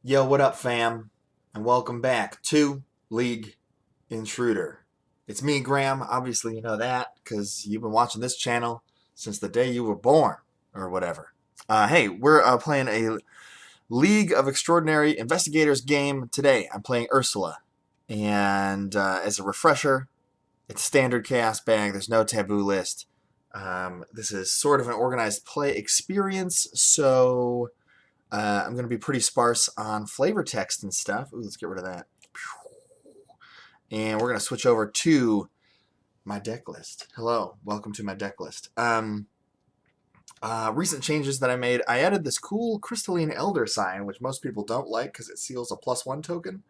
Yo, what up, fam? And welcome back to League Intruder. It's me, Graham. Obviously, you know that because you've been watching this channel since the day you were born, or whatever. Hey, we're playing a League of Extraordinary Investigators game today. I'm playing Ursula. And as a refresher, it's standard chaos bag. There's no taboo list. This is sort of an organized play experience, so I'm going to be pretty sparse on flavor text and stuff. Ooh, let's get rid of that. And we're going to switch over to my deck list. Hello, welcome to my deck list. Recent changes that I made. I added this cool crystalline elder sign, which most people don't like because it seals a +1 token.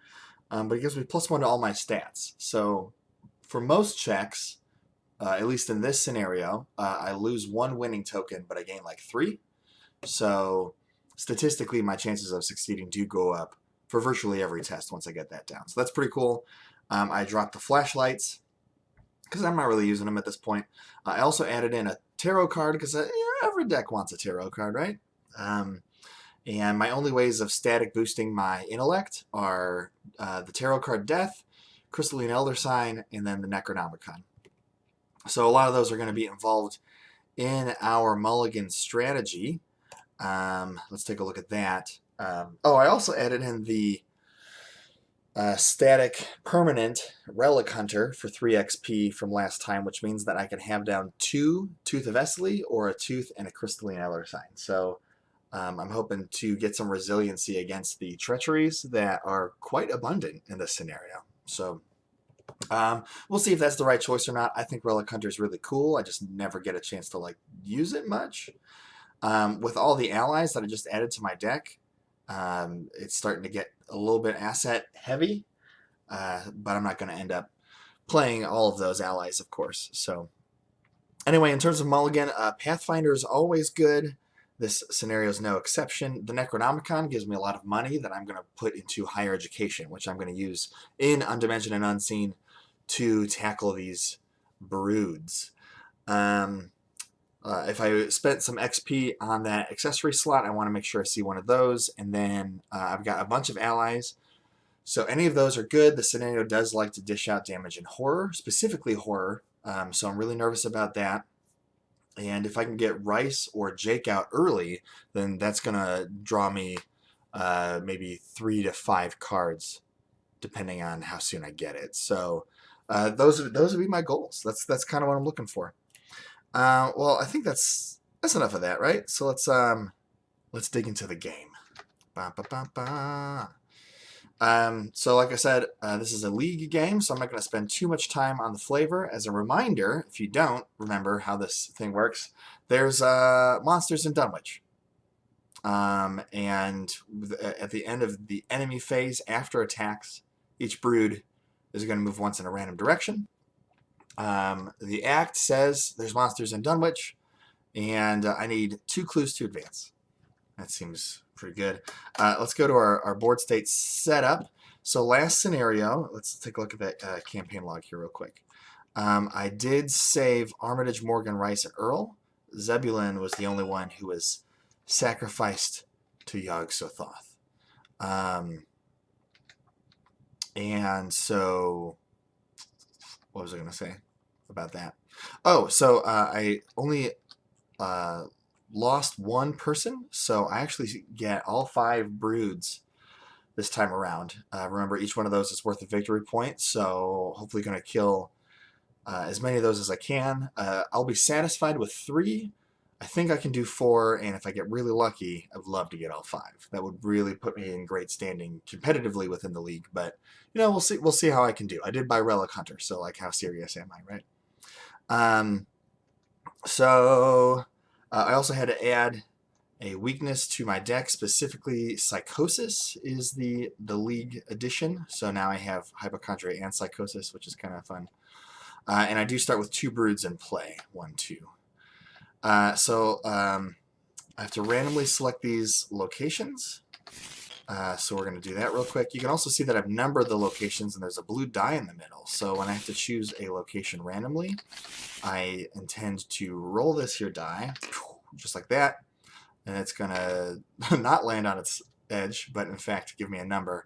But it gives me +1 to all my stats. So for most checks, at least in this scenario, I lose 1 winning token, but I gain like 3. So statistically, my chances of succeeding do go up for virtually every test once I get that down. So that's pretty cool. I dropped the flashlights because I'm not really using them at this point. I also added in a tarot card because every deck wants a tarot card, right? And my only ways of static boosting my intellect are the tarot card Death, Crystalline Elder Sign, and then the Necronomicon. So a lot of those are going to be involved in our mulligan strategy. Let's take a look at that. I also added in the static permanent Relic Hunter for 3 XP from last time, which means that I can have down 2 Tooth of Esli or a Tooth and a Crystalline Elder Sign. So I'm hoping to get some resiliency against the treacheries that are quite abundant in this scenario. So we'll see if that's the right choice or not. I think Relic Hunter is really cool. I just never get a chance to use it much. With all the allies that I just added to my deck, it's starting to get a little bit asset heavy, but I'm not going to end up playing all of those allies, of course. So anyway, in terms of mulligan, Pathfinder is always good. This scenario is no exception. The Necronomicon gives me a lot of money that I'm going to put into higher education, which I'm going to use in Undimensioned and Unseen to tackle these broods. If I spent some XP on that accessory slot, I want to make sure I see one of those. And then I've got a bunch of allies. So any of those are good. The scenario does like to dish out damage in horror, specifically horror. So I'm really nervous about that. And if I can get Rice or Jake out early, then that's going to draw me maybe 3 to 5 cards, depending on how soon I get it. So those would be my goals. That's kind of what I'm looking for. Well, I think that's enough of that, right? So let's dig into the game. Ba, ba, ba, ba. So like I said, this is a league game, so I'm not going to spend too much time on the flavor. As a reminder, if you don't remember how this thing works, there's monsters in Dunwich. And at the end of the enemy phase, after attacks, each brood is going to move once in a random direction. The act says there's monsters in Dunwich, and I need 2 clues to advance. That seems pretty good. Let's go to our board state setup. So last scenario, let's take a look at that campaign log here real quick. I did save Armitage, Morgan, Rice, and Earl. Zebulon was the only one who was sacrificed to Yog-Sothoth. And so, what was I going to say about that? Oh, so I only lost 1 person, so I actually get all 5 broods this time around. Remember, each one of those is worth a victory point, so hopefully going to kill as many of those as I can. I'll be satisfied with 3. I think I can do 4, and if I get really lucky, I'd love to get all 5. That would really put me in great standing competitively within the league, but we'll see how I can do. I did buy Relic Hunter, so how serious am I, right? So I also had to add a weakness to my deck, specifically Psychosis is the league edition. So now I have Hypochondria and Psychosis, which is kind of fun. And I do start with 2 broods in play, 1, 2. So I have to randomly select these locations. So we're going to do that real quick. You can also see that I've numbered the locations, and there's a blue die in the middle. So when I have to choose a location randomly, I intend to roll this here die, just like that. And it's going to not land on its edge, but in fact give me a number,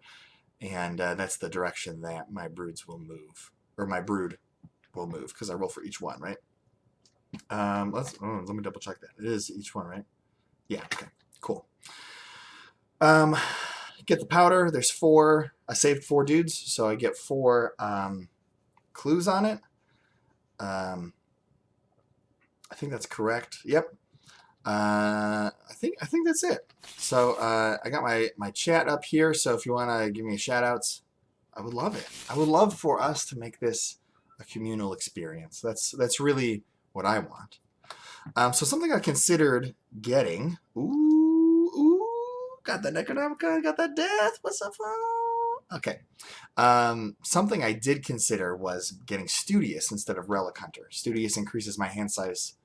and that's the direction that my broods will move, or my brood will move, because I roll for each one, right? Let me double check that. It is each one, right? Yeah, okay, cool. Get the powder. There's 4. I saved 4 dudes, so I get 4 clues on it. I think that's correct. Yep. I think that's it. So I got my chat up here. So if you want to give me a shout outs, I would love it. I would love for us to make this a communal experience. That's really what I want. So something I considered getting. Ooh, got that Necronomicon, got that death. What's up? Okay. Something I did consider was getting Studious instead of Relic Hunter. Studious increases my hand size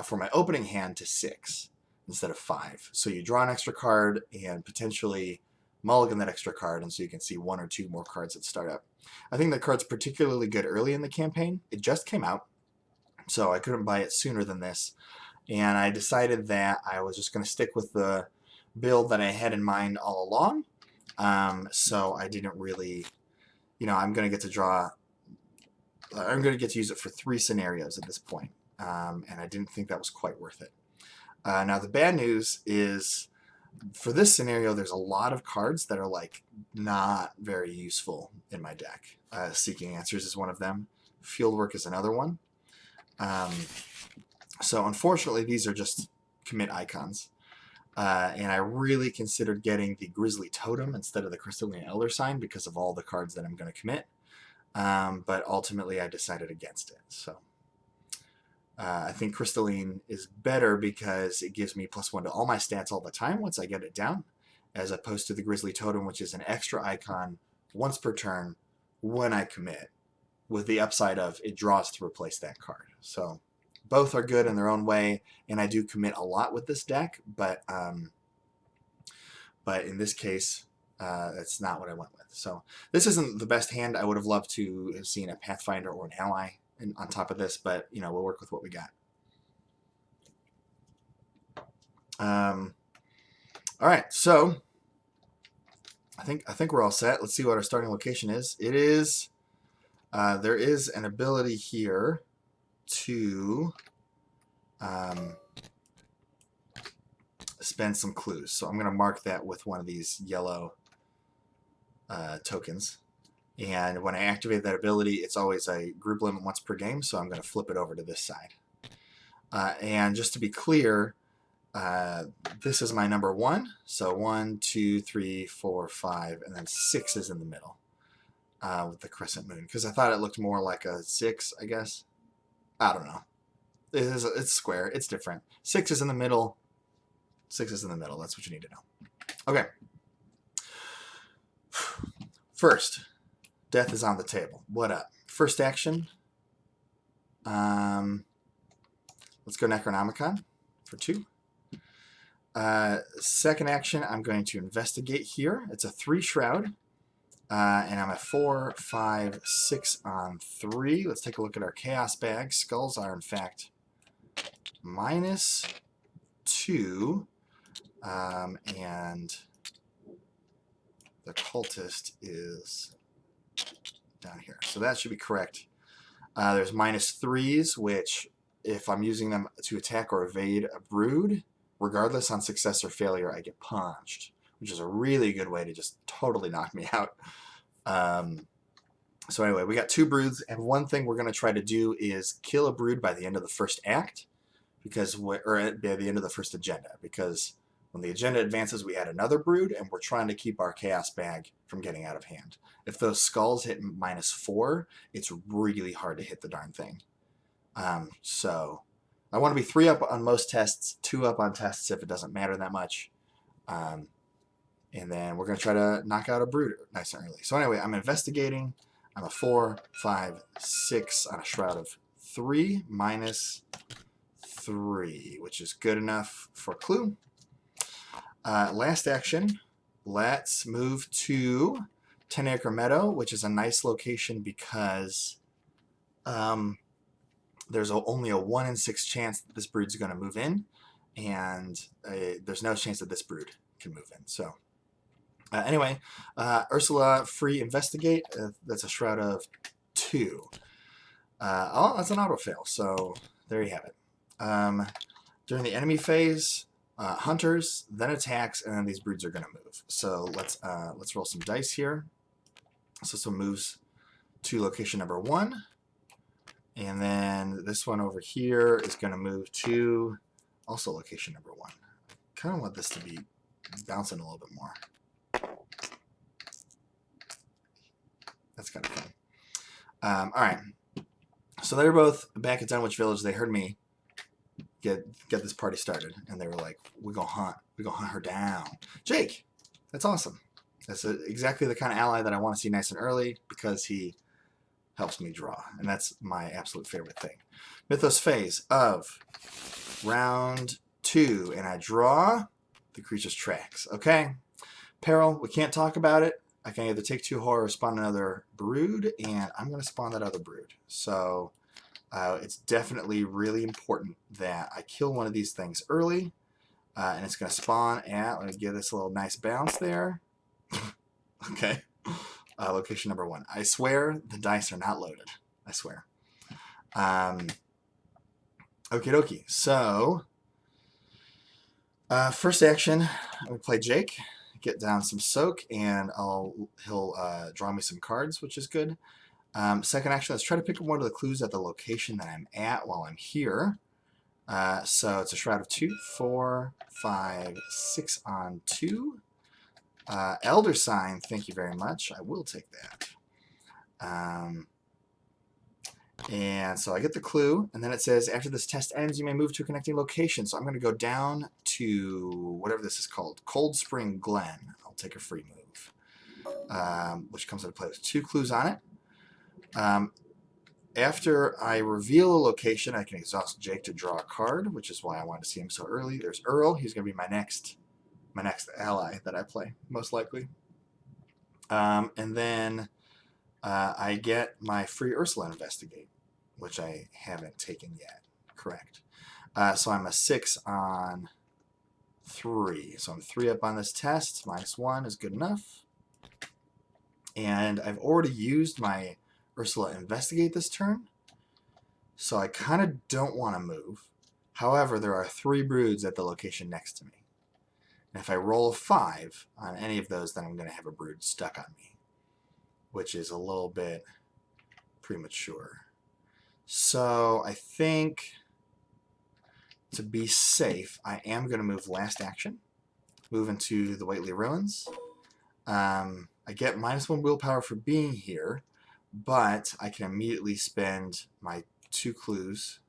for my opening hand to 6 instead of 5. So you draw an extra card and potentially mulligan that extra card, and so you can see 1 or 2 more cards at startup. I think the card's particularly good early in the campaign. It just came out, so I couldn't buy it sooner than this. And I decided that I was just going to stick with the build that I had in mind all along. So I didn't really, I'm going to get to draw, I'm going to get to use it for 3 scenarios at this point. And I didn't think that was quite worth it. Now the bad news is, for this scenario, there's a lot of cards that are like not very useful in my deck. Seeking Answers is one of them. Fieldwork is another one. So unfortunately, these are just commit icons. And I really considered getting the Grizzly Totem instead of the Crystalline Elder Sign because of all the cards that I'm going to commit. But ultimately, I decided against it. So I think Crystalline is better because it gives me +1 to all my stats all the time once I get it down, as opposed to the Grizzly Totem, which is an extra icon once per turn when I commit, with the upside of it draws to replace that card. So both are good in their own way, and I do commit a lot with this deck, but in this case, that's not what I went with. So this isn't the best hand. I would have loved to have seen a Pathfinder or an Ally on top of this, but we'll work with what we got. All right, so I think we're all set. Let's see what our starting location is. It is there is an ability here to spend some clues. So I'm going to mark that with one of these yellow tokens. And when I activate that ability, it's always a group limit once per game, so I'm going to flip it over to this side. And just to be clear, this is my number 1. So 1, 2, 3, 4, 5, and then 6 is in the middle with the crescent moon, because I thought it looked more like a 6, I guess. I don't know. It's square. It's different. 6 is in the middle. 6 is in the middle. That's what you need to know. Okay. First, death is on the table. What up? First action. Let's go Necronomicon for 2. Second action, I'm going to investigate here. It's a 3 shroud. And I'm at 4, 5, 6 on 3. Let's take a look at our chaos bag. Skulls are, in fact, -2. And the cultist is down here. So that should be correct. There's -3s, which, if I'm using them to attack or evade a brood, regardless on success or failure, I get punched, which is a really good way to just totally knock me out. So anyway, we got 2 broods, and one thing we're going to try to do is kill a brood by the end of the first act, or by the end of the first agenda, because when the agenda advances, we add another brood, and we're trying to keep our chaos bag from getting out of hand. If those skulls hit -4, it's really hard to hit the darn thing. So I want to be 3 up on most tests, 2 up on tests if it doesn't matter that much. And then we're going to try to knock out a brood nice and early. So anyway, I'm investigating. I'm a 4, 5, 6 on a shroud of 3, -3, which is good enough for a clue. Last action, let's move to 10 Acre Meadow, which is a nice location because there's only a 1 in 6 chance that this brood's going to move in, and there's no chance that this brood can move in. So Anyway, Ursula, free investigate. That's a shroud of 2. Oh, that's an auto fail. So there you have it. During the enemy phase, hunters, then attacks, and then these broods are going to move. So let's roll some dice here. So some moves to location number 1, and then this one over here is going to move to also location number 1. Kind of want this to be bouncing a little bit more. That's kind of fun. All right. So they're both back at Dunwich Village. They heard me get this party started, and they were like, "We're gonna hunt her down." Jake, that's awesome. That's exactly the kind of ally that I want to see nice and early because he helps me draw, and that's my absolute favorite thing. Mythos phase of round 2, and I draw the creature's tracks. Okay, peril. We can't talk about it. I can either take 2 horror or spawn another brood, and I'm going to spawn that other brood. So it's definitely really important that I kill one of these things early, and it's going to spawn at, let me give this a little nice bounce there. Okay. Location number 1. I swear the dice are not loaded. I swear. Okie dokie. So, first action, I'm going to play Jake, get down some soak, and he'll draw me some cards, which is good. Second action, let's try to pick up one of the clues at the location that I'm at while I'm here. So it's a shroud of 2, 4, 5, 6 on 2. Elder sign, thank you very much. I will take that. And so I get the clue, and then it says, after this test ends, you may move to a connecting location. So I'm going to go down to whatever this is called, Cold Spring Glen. I'll take a free move, which comes into play with 2 clues on it. After I reveal a location, I can exhaust Jake to draw a card, which is why I wanted to see him so early. There's Earl. He's going to be my next ally that I play, most likely. And then I get my free Ursula investigate, which I haven't taken yet. Correct. So I'm a 6 on 3. So I'm 3 up on this test. -1 is good enough. And I've already used my Ursula investigate this turn, so I kind of don't want to move. However, there are 3 broods at the location next to me. And if I roll a 5 on any of those, then I'm going to have a brood stuck on me, which is a little bit premature. So I think to be safe, I am going to move last action, move into the Whiteley Ruins. I get -1 willpower for being here, but I can immediately spend my 2 clues,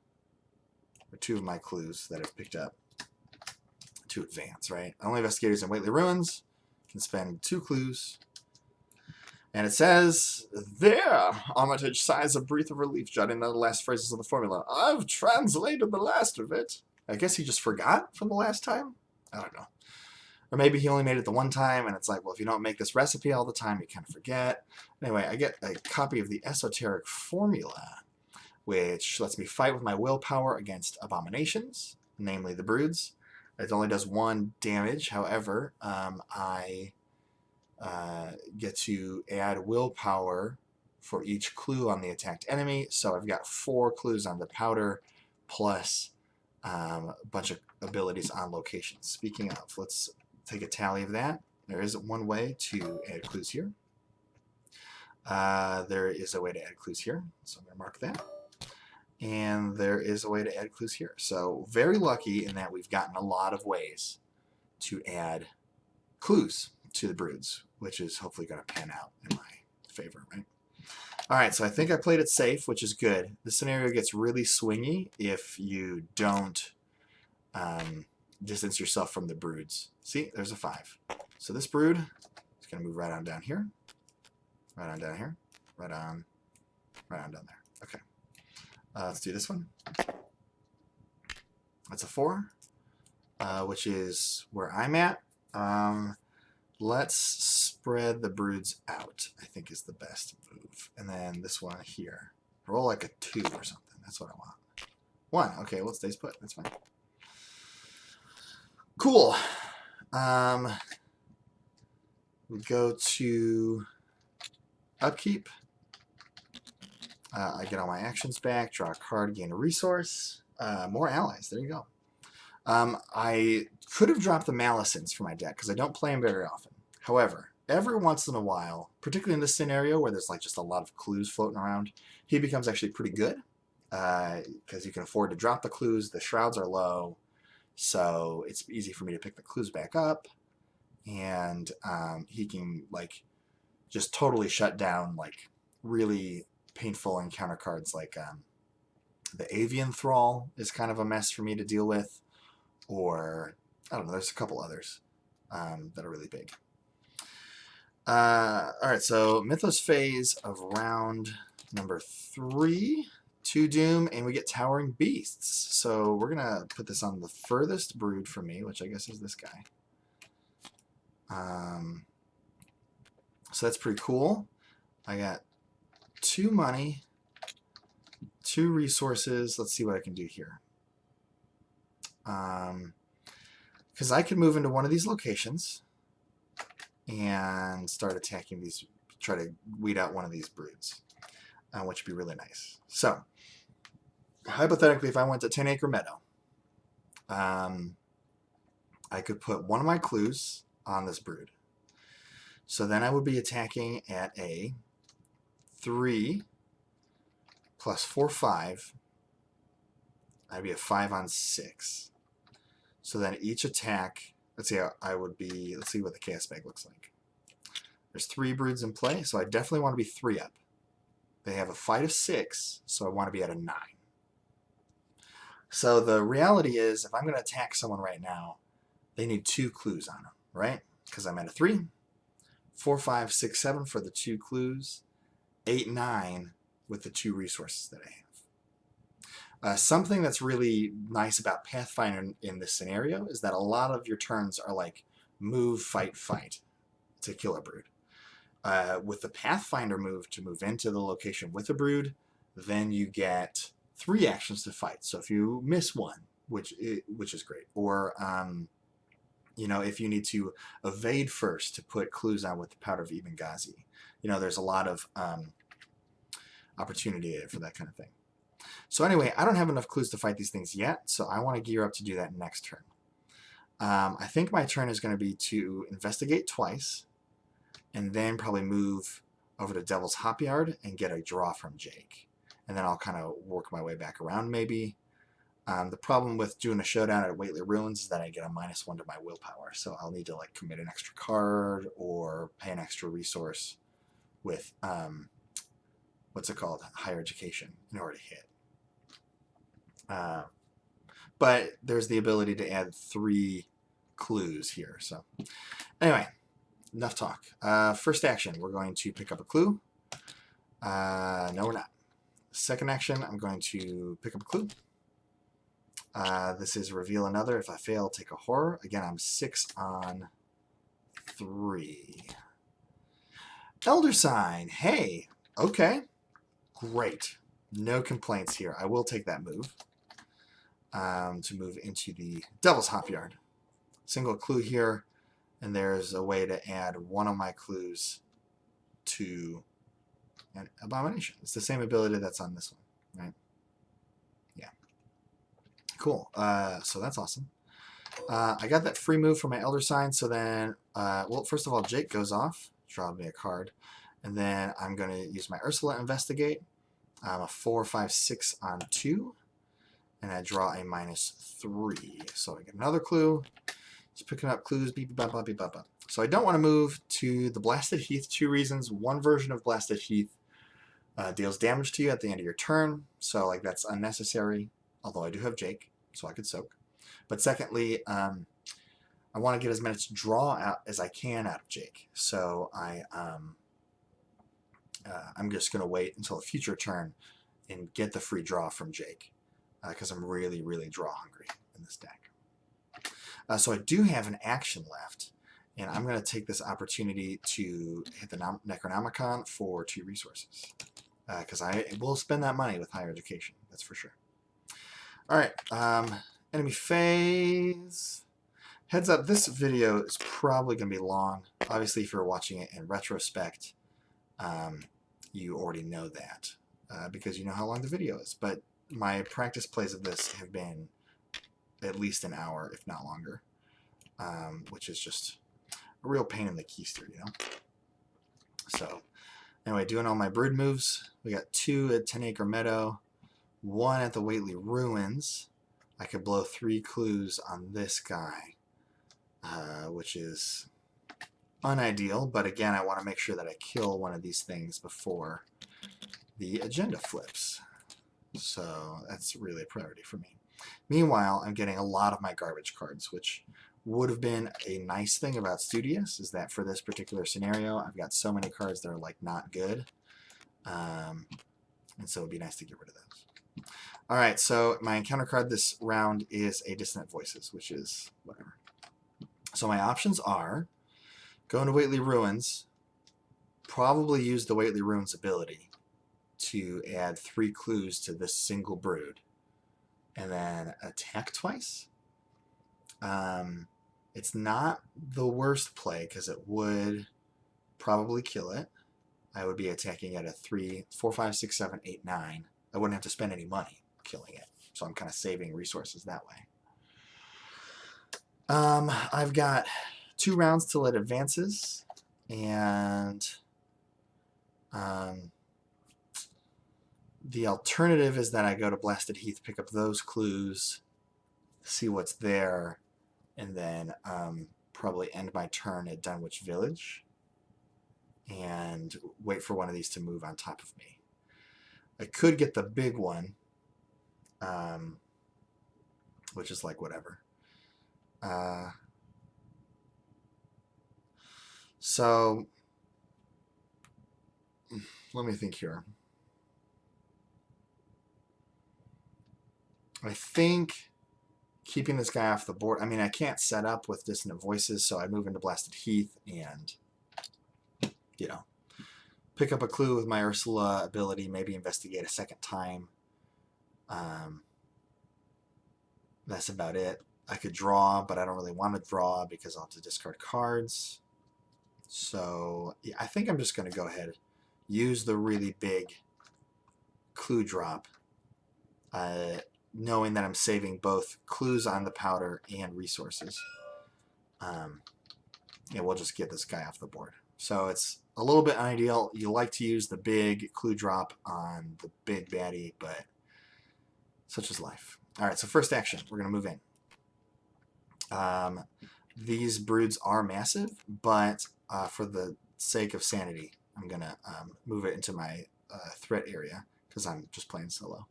or 2 of my clues that I've picked up to advance, right? Only investigators in Whiteley Ruins can spend 2 clues. And it says, there, Armitage sighs a breath of relief, jotting down the last phrases of the formula. I've translated the last of it. I guess he just forgot from the last time? I don't know. Or maybe he only made it the one time, and it's like, well, if you don't make this recipe all the time, you kind of forget. Anyway, I get a copy of the esoteric formula, which lets me fight with my willpower against abominations, namely the broods. It only does 1 damage. However, I get to add willpower for each clue on the attacked enemy. So I've got 4 clues on the powder, plus a bunch of abilities on locations. Speaking of, let's take a tally of that. There is one way to add clues here. There is a way to add clues here, so I'm going to mark that. And there is a way to add clues here. So very lucky in that we've gotten a lot of ways to add clues to the broods, which is hopefully going to pan out in my favor, right? All right, so I think I played it safe, which is good. The scenario gets really swingy if you don't distance yourself from the broods. See, there's a 5. So this brood is going to move right on down here, right on down here, right on down there. Okay. Let's do this one. That's a 4, which is where I'm at. Let's spread the broods out, I think is the best move. And then this one here. Roll like a 2 or something. That's what I want. 1. Okay, well, it stays put. That's fine. Cool. We go to upkeep. I get all my actions back, draw a card, gain a resource. More allies. There you go. I could have dropped the Malicens for my deck because I don't play them very often. However, every once in a while, particularly in this scenario where there's like just a lot of clues floating around, he becomes actually pretty good because you can afford to drop the clues. The shrouds are low, so it's easy for me to pick the clues back up, and he can like just totally shut down like really painful encounter cards like the Avian Thrall is kind of a mess for me to deal with, or I don't know, there's a couple others that are really big. Alright, so Mythos phase of round number 3, 2 Doom, and we get Towering Beasts. So we're going to put this on the furthest brood for me, which I guess is this guy. So that's pretty cool. I got 2 money, 2 resources. Let's see what I can do here. Because I could move into one of these locations and start attacking these, try to weed out one of these broods, which would be really nice. So, hypothetically, if I went to 10 Acre Meadow, I could put one of my clues on this brood. So then I would be attacking at a 3 plus 4, 5. I'd be a 5 on 6. So then each attack, let's see, I would be, let's see what the chaos bag looks like. There's 3 broods in play, so I definitely want to be 3 up. They have a fight of 6, so I want to be at a 9. So the reality is, if I'm going to attack someone right now, they need 2 clues on them, right? Because I'm at a 3, 4, 5, 6, 7 for the 2 clues, 8, 9 with the 2 resources that I have. Something that's really nice about Pathfinder in this scenario is that a lot of your turns are like move, fight, fight to kill a brood. With the Pathfinder move to move into the location with a brood, then you get 3 actions to fight. So if you miss one, which is great, or you know, if you need to evade first to put clues on with the Powder of Ebengazi, you know, there's a lot of opportunity for that kind of thing. So anyway, I don't have enough clues to fight these things yet, so I want to gear up to do that next turn. I think my turn is going to be to investigate twice, and then probably move over to Devil's Hopyard and get a draw from Jake. And then I'll kind of work my way back around maybe. The problem with doing a showdown at Waitley Ruins is that I get a -1 to my willpower, so I'll need to like commit an extra card or pay an extra resource with what's it called, higher education, in order to hit. But there's the ability to add 3 clues here. So anyway, enough talk. First action, we're going to pick up a clue. No, we're not. Second action, I'm going to pick up a clue. This is reveal another. If I fail, take a horror. Again, I'm 6 on 3. Elder Sign. Hey. Okay. Great. No complaints here. I will take that move. To move into the Devil's Hopyard. Single clue here, and there's a way to add one of my clues to an Abomination. It's the same ability that's on this one, right? Yeah. Cool. So that's awesome. I got that free move for my Elder Sign, so then, well, first of all, Jake goes off, draw me a card, and then I'm going to use my Ursula Investigate. A 4, 5, 6 on 2. And I draw a -3. So I get another clue. Just picking up clues. Beep, bop, bop, beep, bop, bop. So I don't want to move to the Blasted Heath. 2 reasons. One version of Blasted Heath deals damage to you at the end of your turn. So like that's unnecessary. Although I do have Jake, so I could soak. But secondly, I want to get as much draw out as I can out of Jake. So I'm just going to wait until a future turn and get the free draw from Jake. Because I'm really, really draw hungry in this deck. So I do have an action left, and I'm going to take this opportunity to hit the Necronomicon for 2 resources. Because I will spend that money with higher education, that's for sure. Alright, enemy phase. Heads up, this video is probably going to be long. Obviously, if you're watching it in retrospect, you already know that because you know how long the video is. But my practice plays of this have been at least an hour, if not longer, which is just a real pain in the keister, you know? So, anyway, doing all my brood moves. We got 2 at 10 Acre Meadow, 1 at the Whately Ruins. I could blow 3 clues on this guy, which is unideal, but again, I want to make sure that I kill one of these things before the agenda flips. So that's really a priority for me. Meanwhile, I'm getting a lot of my garbage cards, which would have been a nice thing about Studious, is that for this particular scenario, I've got so many cards that are like not good. And so it'd be nice to get rid of those. All right, so my encounter card this round is a Dissonant Voices, which is whatever. So my options are go into Whately Ruins, probably use the Whately Ruins ability to add 3 clues to this single brood, and then attack twice. It's not the worst play because it would probably kill it. I would be attacking at a 3, 4, 5, 6, 7, 8, 9. I wouldn't have to spend any money killing it, so I'm kind of saving resources that way. I've got 2 rounds till it advances, and the alternative is that I go to Blasted Heath, pick up those clues, see what's there, and then probably end my turn at Dunwich Village and wait for one of these to move on top of me. I could get the big one, which is like whatever. So let me think here. I think keeping this guy off the board, I mean, I can't set up with Dissonant Voices, so I move into Blasted Heath and, you know, pick up a clue with my Ursula ability, maybe investigate a second time. That's about it. I could draw, but I don't really want to draw because I'll have to discard cards. So yeah, I think I'm just going to go ahead, use the really big clue drop, knowing that I'm saving both clues on the powder and resources. And we'll just get this guy off the board. So it's a little bit unideal. You like to use the big clue drop on the big baddie, but such is life. All right, so first action, we're going to move in. These broods are massive, but for the sake of sanity, I'm going to move it into my threat area because I'm just playing solo.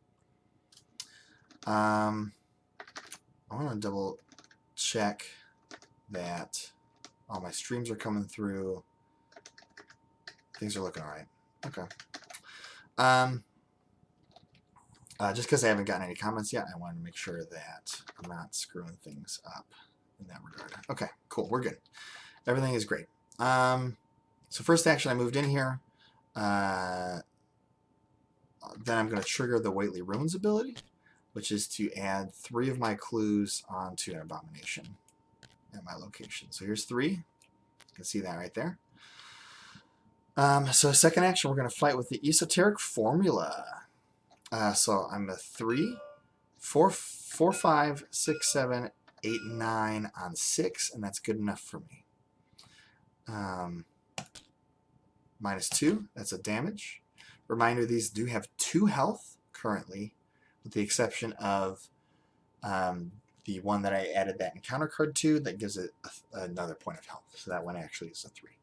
I want to double check that all my streams are coming through. Things are looking all right. Okay. Just because I haven't gotten any comments yet, I want to make sure that I'm not screwing things up in that regard. Okay, cool. We're good. Everything is great. So first action, I moved in here. Then I'm going to trigger the Whately Ruins ability, which is to add 3 of my clues onto an abomination at my location. So here's 3. You can see that right there. So second action, we're going to fight with the esoteric formula. So I'm a 3, 4, 5, 6, 7, 8, 9 on 6, and that's good enough for me. -2, that's a damage. Reminder, these do have 2 health currently, with the exception of the one that I added that encounter card to that gives it another point of health. So that one actually is a 3.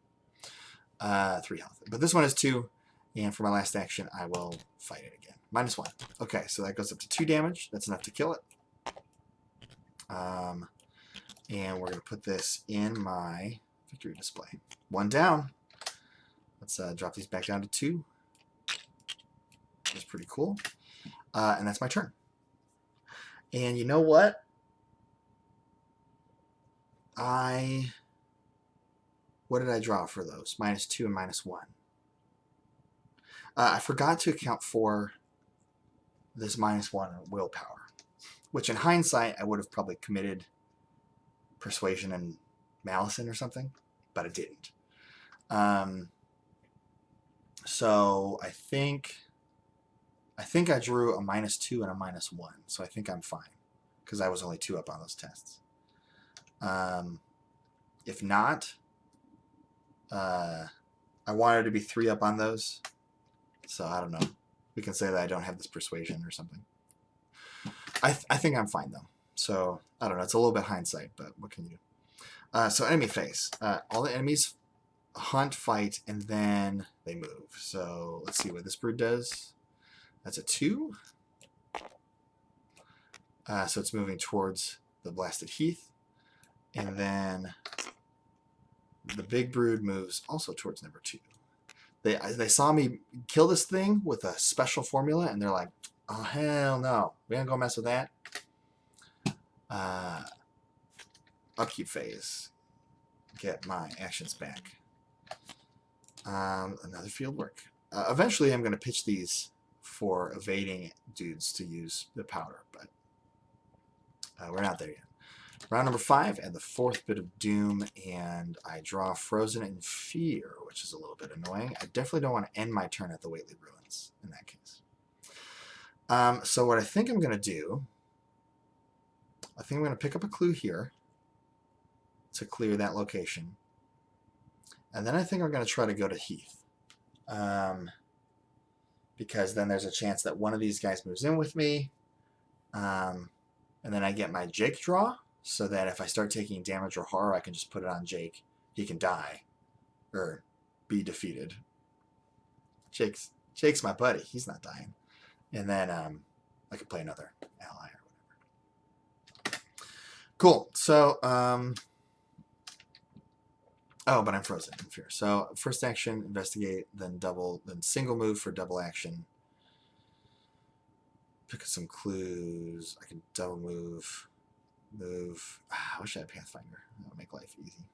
3 health. But this one is 2, and for my last action, I will fight it again. -1. Okay, so that goes up to 2 damage. That's enough to kill it. And we're going to put this in my victory display. 1 down. Let's drop these back down to 2. That's pretty cool. And that's my turn. And you know what? What did I draw for those? -2 and -1. I forgot to account for this -1 willpower, which in hindsight I would have probably committed Persuasion and Malison or something, but it didn't. So I think I drew a -2 and a -1, so I think I'm fine because I was only 2 up on those tests. If not, I wanted to be 3 up on those, so I don't know. We can say that I don't have this persuasion or something. I think I'm fine though. So I don't know. It's a little bit hindsight, but what can you do? So enemy phase. All the enemies hunt, fight, and then they move. So let's see what this brood does. That's a 2. So it's moving towards the blasted heath. And then the big brood moves also towards number 2. They saw me kill this thing with a special formula, and they're like, oh, hell no. We ain't gonna mess with that. Upkeep phase. Get my actions back. Another field work. Eventually I'm going to pitch these for evading dudes to use the powder, but we're not there yet. Round number 5, and the 4th bit of doom, and I draw Frozen in Fear, which is a little bit annoying. I definitely don't want to end my turn at the Whately Ruins in that case. So what I think I'm going to do, I think I'm going to pick up a clue here to clear that location. And then I think I'm going to try to go to Heath. Because then there's a chance that one of these guys moves in with me. And then I get my Jake draw, so that if I start taking damage or horror, I can just put it on Jake. He can die. Or be defeated. Jake's my buddy. He's not dying. And then I could play another ally or whatever. Cool. So, oh, but I'm frozen in fear. So first action, investigate, then single move for double action. Pick up some clues. I can double move. I wish I had Pathfinder. That would make life easy.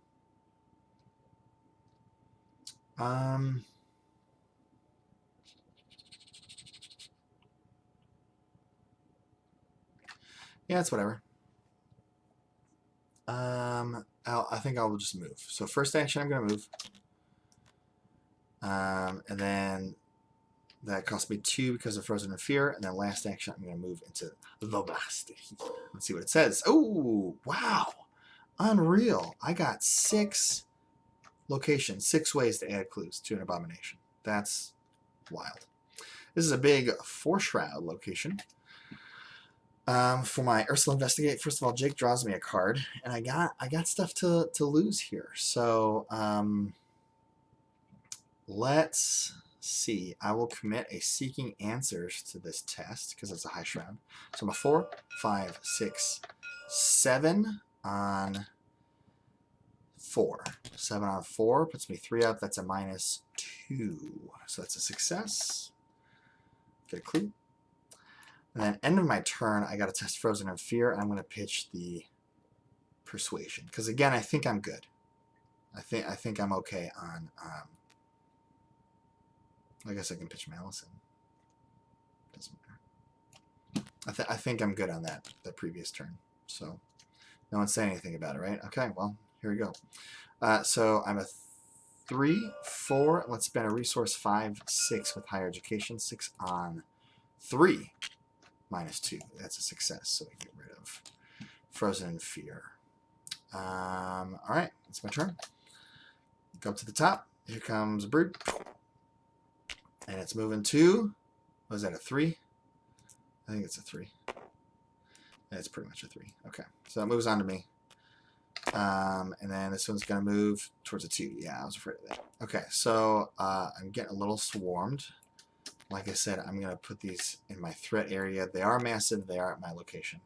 Yeah, it's whatever. I think I'll just move. So first action, I'm going to move. And then that cost me 2 because of Frozen in Fear. And then last action, I'm going to move into the Blasted Heath. Let's see what it says. Oh, wow. Unreal. I got 6 locations, 6 ways to add clues to an abomination. That's wild. This is a big 4-shroud location. For my Ursula Investigate, first of all, Jake draws me a card, and I got stuff to lose here. So let's see. I will commit a Seeking Answers to this test because it's a high shroud. So I'm a 4, 5, 6, 7 on 4. 7 on 4 puts me 3 up. That's a -2. So that's a success. Get a clue. And then end of my turn, I got to test Frozen in Fear, and I'm going to pitch the Persuasion. Because again, I think I'm good. I think I'm okay on. I guess I can pitch Malison. Doesn't matter. I think I'm good on that previous turn. So no one's saying anything about it, right? Okay, well, here we go. So I'm a 3, 4. Let's spend a resource 5, 6 with higher education. 6 on 3. -2. That's a success, so we get rid of Frozen in Fear. All right, that's my turn. Go up to the top. Here comes a brood. And it's moving to, what is that, a 3? I think it's a 3. It's pretty much a 3. Okay, so it moves on to me. And then this one's going to move towards a 2. Yeah, I was afraid of that. Okay, so I'm getting a little swarmed. Like I said, I'm going to put these in my threat area. They are massive. They are at my location.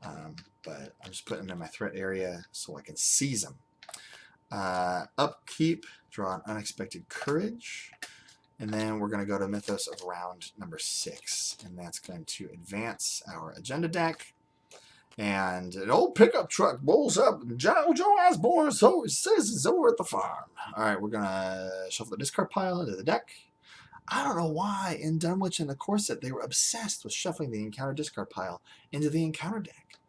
But I'm just putting them in my threat area so I can seize them. Upkeep, draw an Unexpected Courage. And then we're going to go to Mythos of round number 6. And that's going to advance our agenda deck. And an old pickup truck rolls up, and Joe Osborne so says he's over at the farm. All right, we're going to shuffle the discard pile into the deck. I don't know why in Dunwich and the Corset they were obsessed with shuffling the encounter discard pile into the encounter deck.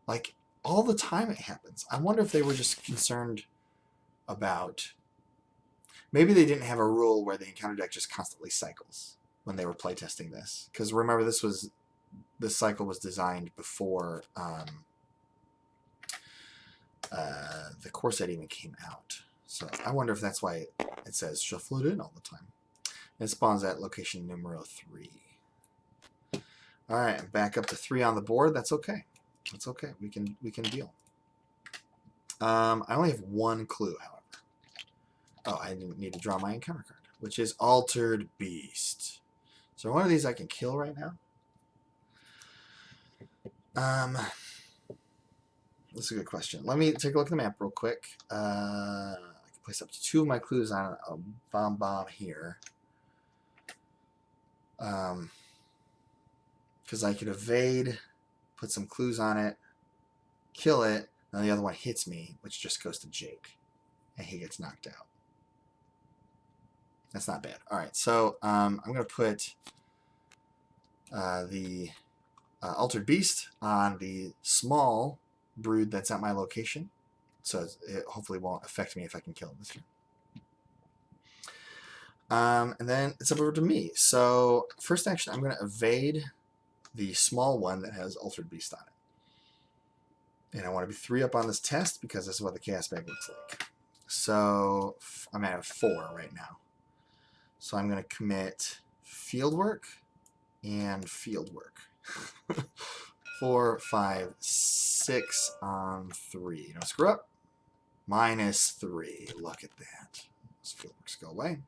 Like, all the time it happens. I wonder if they were just concerned about... Maybe they didn't have a rule where the encounter deck just constantly cycles when they were playtesting this. Because remember, this cycle was designed before the core set even came out. So I wonder if that's why it says shuffle it in all the time. And it spawns at location numero 3. All right, I'm back up to 3 on the board. That's okay. That's okay. We can deal. I only have 1 clue, however. Oh, I didn't need to draw my encounter card, which is Altered Beast. So one of these I can kill right now. That's a good question. Let me take a look at the map real quick. I can place up to 2 of my clues on a bomb here. Because I could evade, put some clues on it, kill it, and the other one hits me, which just goes to Jake, and he gets knocked out. That's not bad. All right, so I'm going to put the Altered Beast on the small brood that's at my location, so it hopefully won't affect me if I can kill him this turn. And then it's up over to me. So first action, I'm going to evade the small one that has Altered Beast on it. And I want to be 3 up on this test because this is what the Chaos Bag looks like. So I'm at 4 right now. So I'm going to commit Fieldwork and Fieldwork. 4, 5, 6 on 3. Don't screw up. -3. Look at that. Those Fieldworks go away.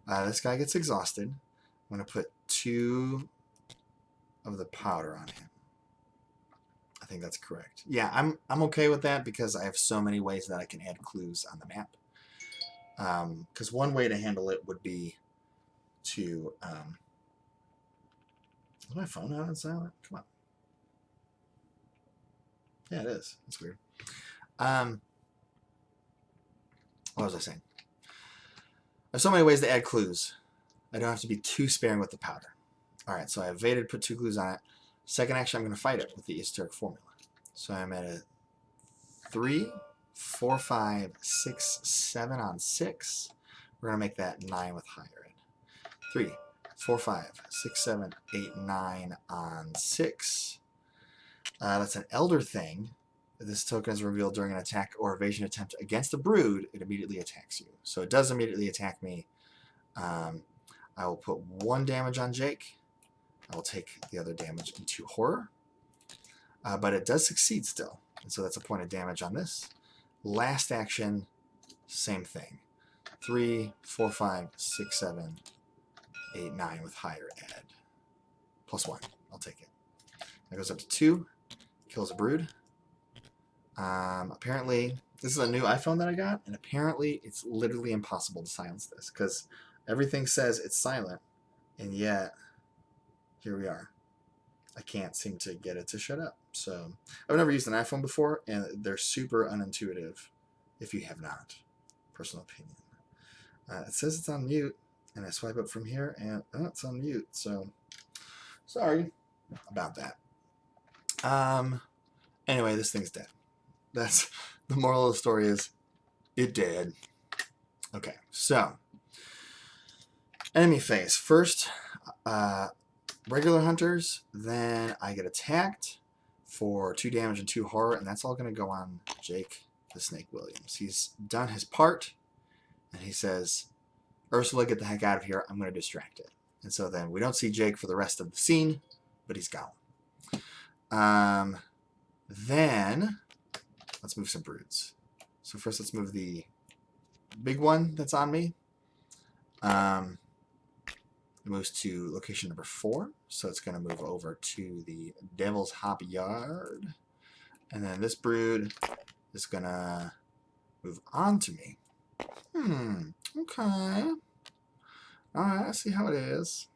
This guy gets exhausted. I'm going to put 2 of the powder on him. I think that's correct. Yeah, I'm okay with that because I have so many ways that I can add clues on the map. Because one way to handle it would be to... is my phone out on silent? Come on. Yeah, it is. That's weird. What was I saying? There's so many ways to add clues. I don't have to be too sparing with the powder. All right, so I evaded, put 2 clues on it. Second action, I'm going to fight it with the esoteric formula. So I'm at a 3, 4, 5, 6, 7 on 6. We're going to make that 9 with higher ed. 3, 4, 5, 6, 7, 8, 9 on 6. That's an Elder thing. If this token is revealed during an attack or evasion attempt against a brood, it immediately attacks you. So it does immediately attack me. I will put 1 damage on Jake. I will take the other damage into horror. But it does succeed still. And so that's a point of damage on this. Last action, same thing. 3, 4, 5, 6, 7, 8, 9 with higher ed. +1. I'll take it. That goes up to 2. Kills a brood. Apparently, this is a new iPhone that I got, and apparently it's literally impossible to silence this because everything says it's silent, and yet here we are. I can't seem to get it to shut up. So I've never used an iPhone before, and they're super unintuitive if you have not. Personal opinion. It says it's on mute, and I swipe up from here, and it's on mute. So sorry about that. Anyway, this thing's dead. That's the moral of the story is it dead. Okay, so enemy phase. First, regular hunters, then I get attacked for 2 damage and 2 horror, and that's all going to go on Jake the Snake Williams. He's done his part, and he says, Ursula, get the heck out of here. I'm going to distract it. And so then we don't see Jake for the rest of the scene, but he's gone. Then let's move some broods. So first let's move the big one that's on me. It moves to location number 4. So it's going to move over to the Devil's Hop Yard. And then this brood is going to move on to me. Okay. Alright, I see how it is.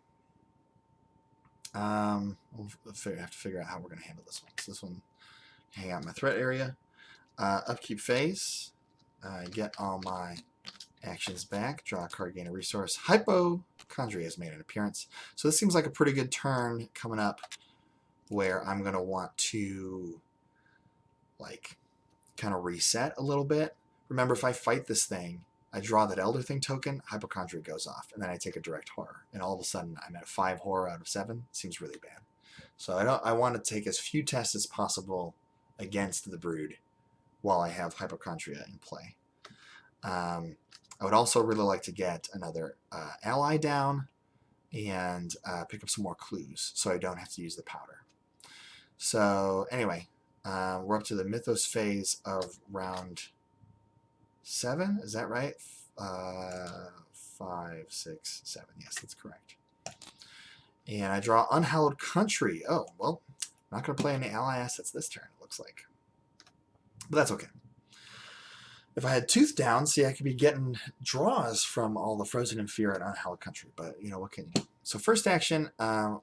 We'll have to figure out how we're going to handle this one. So this one, hang out in my threat area. Upkeep phase. Get all my actions back. Draw a card, gain a resource. Hypochondria has made an appearance. So this seems like a pretty good turn coming up where I'm going to want to like kind of reset a little bit. Remember, if I fight this thing, I draw that Elder Thing token, Hypochondria goes off, and then I take a direct horror, and all of a sudden I'm at a 5 horror out of 7. Seems really bad. So I want to take as few tests as possible against the Brood while I have Hypochondria in play. I would also really like to get another ally down and pick up some more clues so I don't have to use the powder. So anyway, we're up to the Mythos phase of round 7. Is that right? 5, 6, 7. Yes, that's correct. And I draw Unhallowed Country. Oh, well, I'm not going to play any ally assets this turn, it looks like. But that's okay. If I had Tooth down, see, I could be getting draws from all the Frozen in Fear and Unhallowed Country. But, you know, what can you do? So first action, I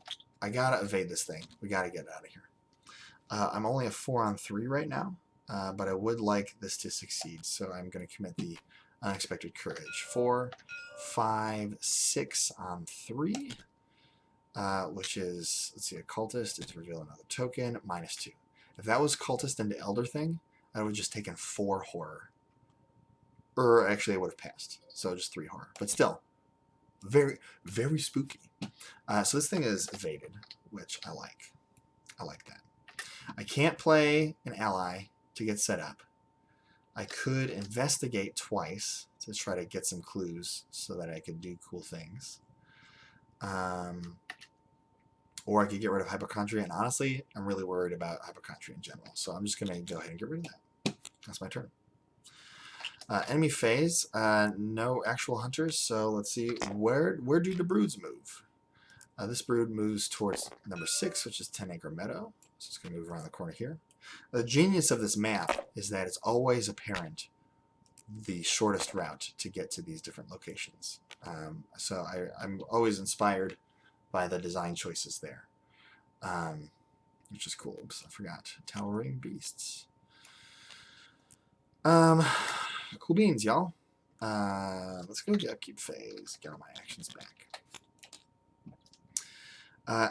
got to evade this thing. We got to get out of here. I'm only a 4-on-3 right now, but I would like this to succeed. So I'm going to commit the Unexpected Courage. 4, 5, 6 on 3, which is, let's see, Occultist. It's reveal another token, -2. If that was Cultist into Elder Thing, I would have just taken 4 horror. Or actually, I would have passed. So just 3 horror. But still, very, very spooky. So this thing is evaded, which I like. I like that. I can't play an ally to get set up. I could investigate twice to try to get some clues so that I could do cool things. Or I could get rid of Hypochondria. And honestly, I'm really worried about Hypochondria in general. So I'm just going to go ahead and get rid of that. That's my turn. Enemy phase, no actual hunters, so let's see, where do the broods move? This brood moves towards number 6, which is 10 Acre Meadow, so it's going to move around the corner here. The genius of this map is that it's always apparent the shortest route to get to these different locations. So I'm always inspired by the design choices there, which is cool. Oops, I forgot. Towering Beasts. Cool beans, y'all. Let's go to upkeep phase. Get all my actions back.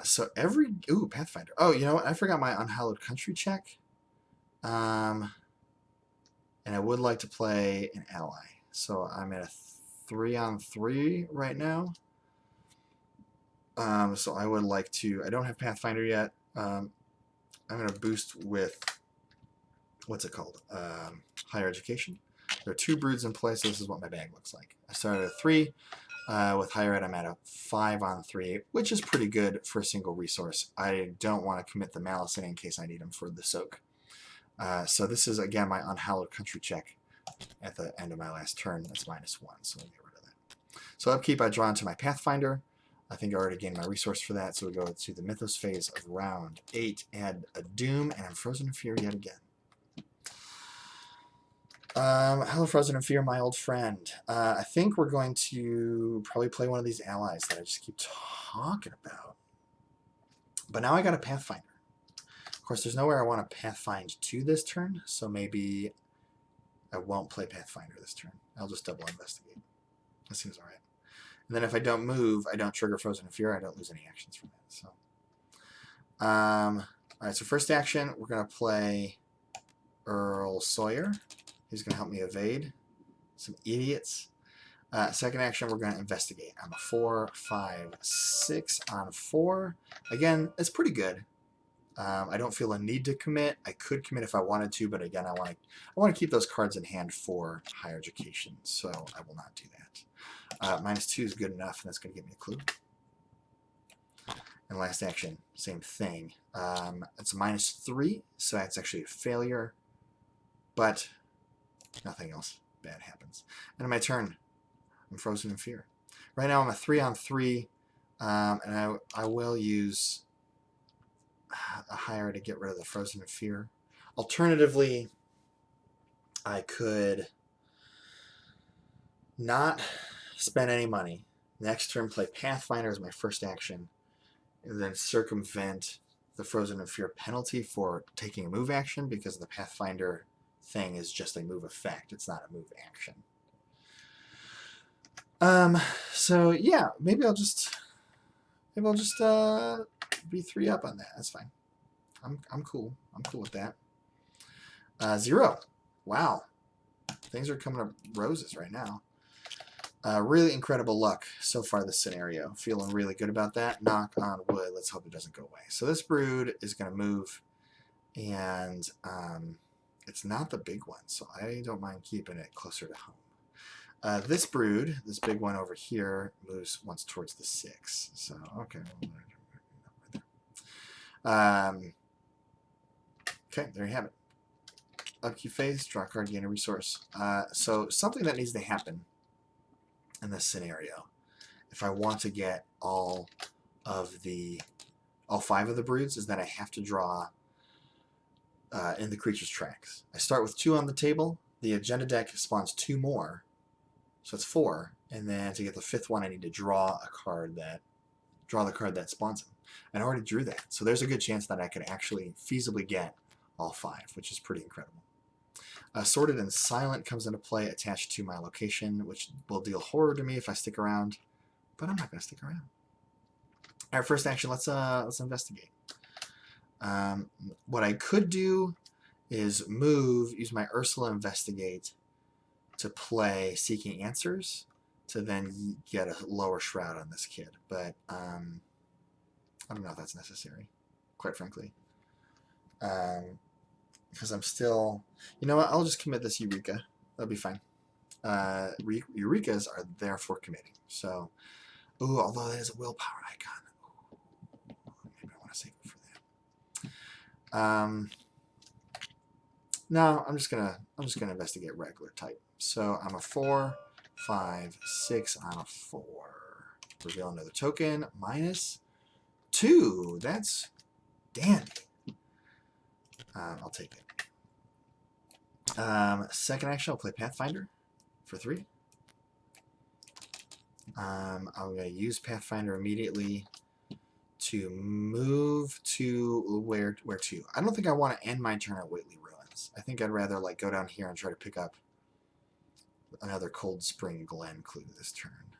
So every... Ooh, Pathfinder. Oh, you know what? I forgot my Unhallowed Country check. And I would like to play an ally. So I'm at a 3-on-3 right now. So I would like to... I don't have Pathfinder yet. I'm going to boost with... What's it called? Higher Education. There are 2 broods in play, so this is what my bag looks like. I started at 3. With Higher Ed, I'm at a 5-on-3, which is pretty good for a single resource. I don't want to commit the Malice in case I need them for the soak. So this is, again, my Unhallowed Country check at the end of my last turn. That's -1, so we'll get rid of that. So upkeep, I draw into my Pathfinder. I think I already gained my resource for that, so we go to the Mythos phase of round 8, add a Doom, and I'm Frozen in Fear yet again. Hello, Frozen in Fear, my old friend. I think we're going to probably play one of these allies that I just keep talking about. But now I got a Pathfinder. Of course, there's nowhere I want to Pathfind to this turn, so maybe I won't play Pathfinder this turn. I'll just double investigate. That seems alright. And then if I don't move, I don't trigger Frozen in Fear, I don't lose any actions from that. So, alright, so first action, we're going to play Earl Sawyer. He's going to help me evade some idiots. Second action, we're going to investigate. I'm a 4, 5, 6 on 4. Again, it's pretty good. I don't feel a need to commit. I could commit if I wanted to, but again, I want to keep those cards in hand for higher education, so I will not do that. -2 is good enough, and that's going to give me a clue. And last action, same thing. It's a -3, so that's actually a failure, but nothing else bad happens. And on my turn, I'm Frozen in Fear. Right now I'm a 3-on-3, and I will use a higher to get rid of the Frozen in Fear. Alternatively, I could not spend any money. Next turn, play Pathfinder as my first action, and then circumvent the Frozen in Fear penalty for taking a move action, because the Pathfinder thing is just a move effect. It's not a move action. So yeah, maybe I'll just be 3 up on that. That's fine. I'm cool. I'm cool with that. 0. Wow. Things are coming up roses right now. Really incredible luck so far this scenario. Feeling really good about that. Knock on wood. Let's hope it doesn't go away. So this brood is going to move, and it's not the big one, so I don't mind keeping it closer to home. This brood, this big one over here, moves once towards the 6. So, okay. Okay, there you have it. Upkeep phase, draw a card, gain a resource. So something that needs to happen in this scenario, if I want to get all 5 of the broods, is that I have to draw in the creature's tracks. I start with 2 on the table. The agenda deck spawns 2 more, so it's 4. And then to get the 5th one, I need to draw the card that spawns it. And I already drew that, so there's a good chance that I could actually feasibly get all 5, which is pretty incredible. Sorted and Silent comes into play attached to my location, which will deal horror to me if I stick around, but I'm not going to stick around. All right, first action, let's investigate. What I could do is use my Ursula Investigate to play Seeking Answers to then get a lower shroud on this kid, but I don't know if that's necessary, quite frankly. Because I'm still, you know what, I'll just commit this Eureka. That'll be fine. Eurekas are there for committing. So, ooh, although that is a willpower icon. Ooh, maybe I want to save it for that. No, I'm just gonna investigate regular type. So I'm a 4, 5, 6 on a 4. Reveal another token. -2. That's dandy. I'll take it. Second action, I'll play Pathfinder for 3. I'm going to use Pathfinder immediately to move to where to. I don't think I want to end my turn at Whitley Ruins. I think I'd rather like go down here and try to pick up another Cold Spring Glen clue this turn.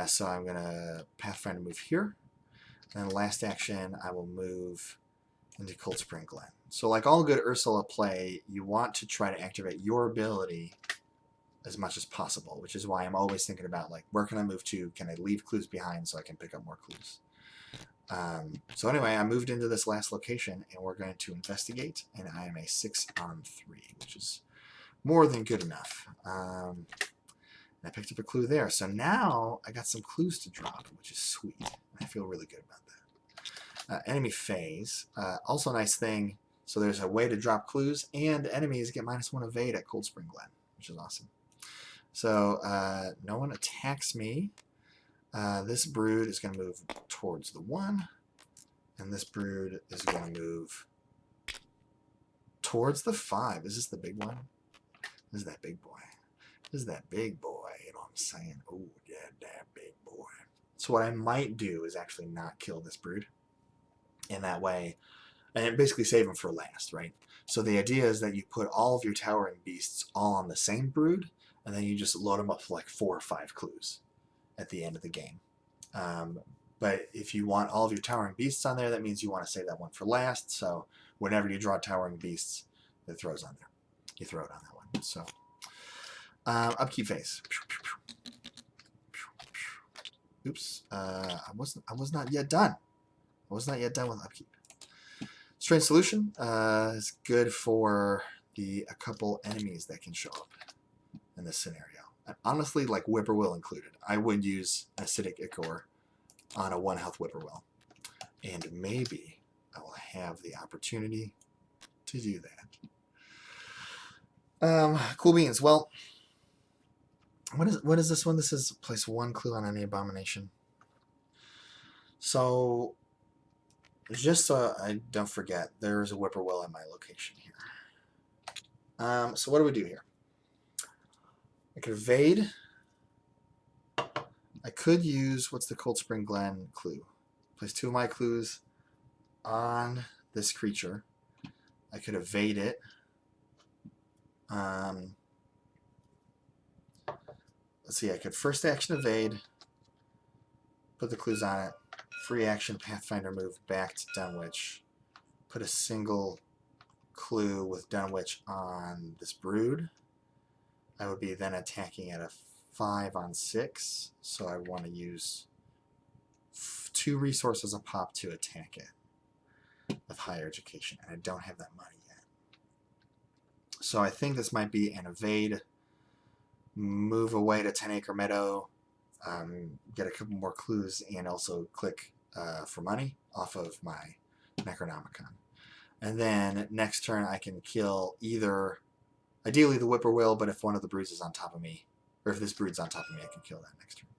So I'm going to Pathfinder move here. And then last action, I will move into Cold Spring Glen. So like all good Ursula play, you want to try to activate your ability as much as possible, which is why I'm always thinking about like, where can I move to? Can I leave clues behind so I can pick up more clues? So anyway, I moved into this last location, and we're going to investigate, and I am a 6 on 3, which is more than good enough. I picked up a clue there. So now I got some clues to drop, which is sweet. I feel really good about that. Enemy phase. Also a nice thing. So there's a way to drop clues, and enemies get -1 evade at Cold Spring Glen, which is awesome. So no one attacks me. This brood is going to move towards the 1, and this brood is going to move towards the 5. Is this the big one? This is that big boy. This is that big boy. You know what I'm saying? Oh, yeah, that big boy. So what I might do is actually not kill this brood. In that way, and basically save them for last, right? So the idea is that you put all of your towering beasts all on the same brood, and then you just load them up with like 4 or 5 clues at the end of the game. But if you want all of your towering beasts on there, that means you want to save that one for last. So whenever you draw towering beasts, it throws on there. You throw it on that one. So upkeep phase. Oops, I was not yet done. I was not yet done with upkeep. Strange Solution is good for a couple enemies that can show up in this scenario. And honestly, like Whippoorwill included, I would use Acidic Ichor on a 1 health Whippoorwill. And maybe I will have the opportunity to do that. Cool beans. Well, what is this one? This is place 1 clue on any abomination. So just so I don't forget, there's a Whippoorwill at my location here. So what do we do here? I could evade. I could use, what's the Cold Spring Glen clue? Place 2 of my clues on this creature. I could evade it. Let's see, I could first action evade, put the clues on it, free action Pathfinder move back to Dunwich, put a single clue with Dunwich on this brood. I would be then attacking at a 5 on 6, so I want to use 2 resources a pop to attack it with higher education, and I don't have that money yet. So I think this might be an evade, move away to 10 Acre Meadow, get a couple more clues, and also click for money off of my Necronomicon. And then next turn I can kill either, ideally the Whippoorwill, but if one of the broods is on top of me, or if this brood's on top of me, I can kill that next turn.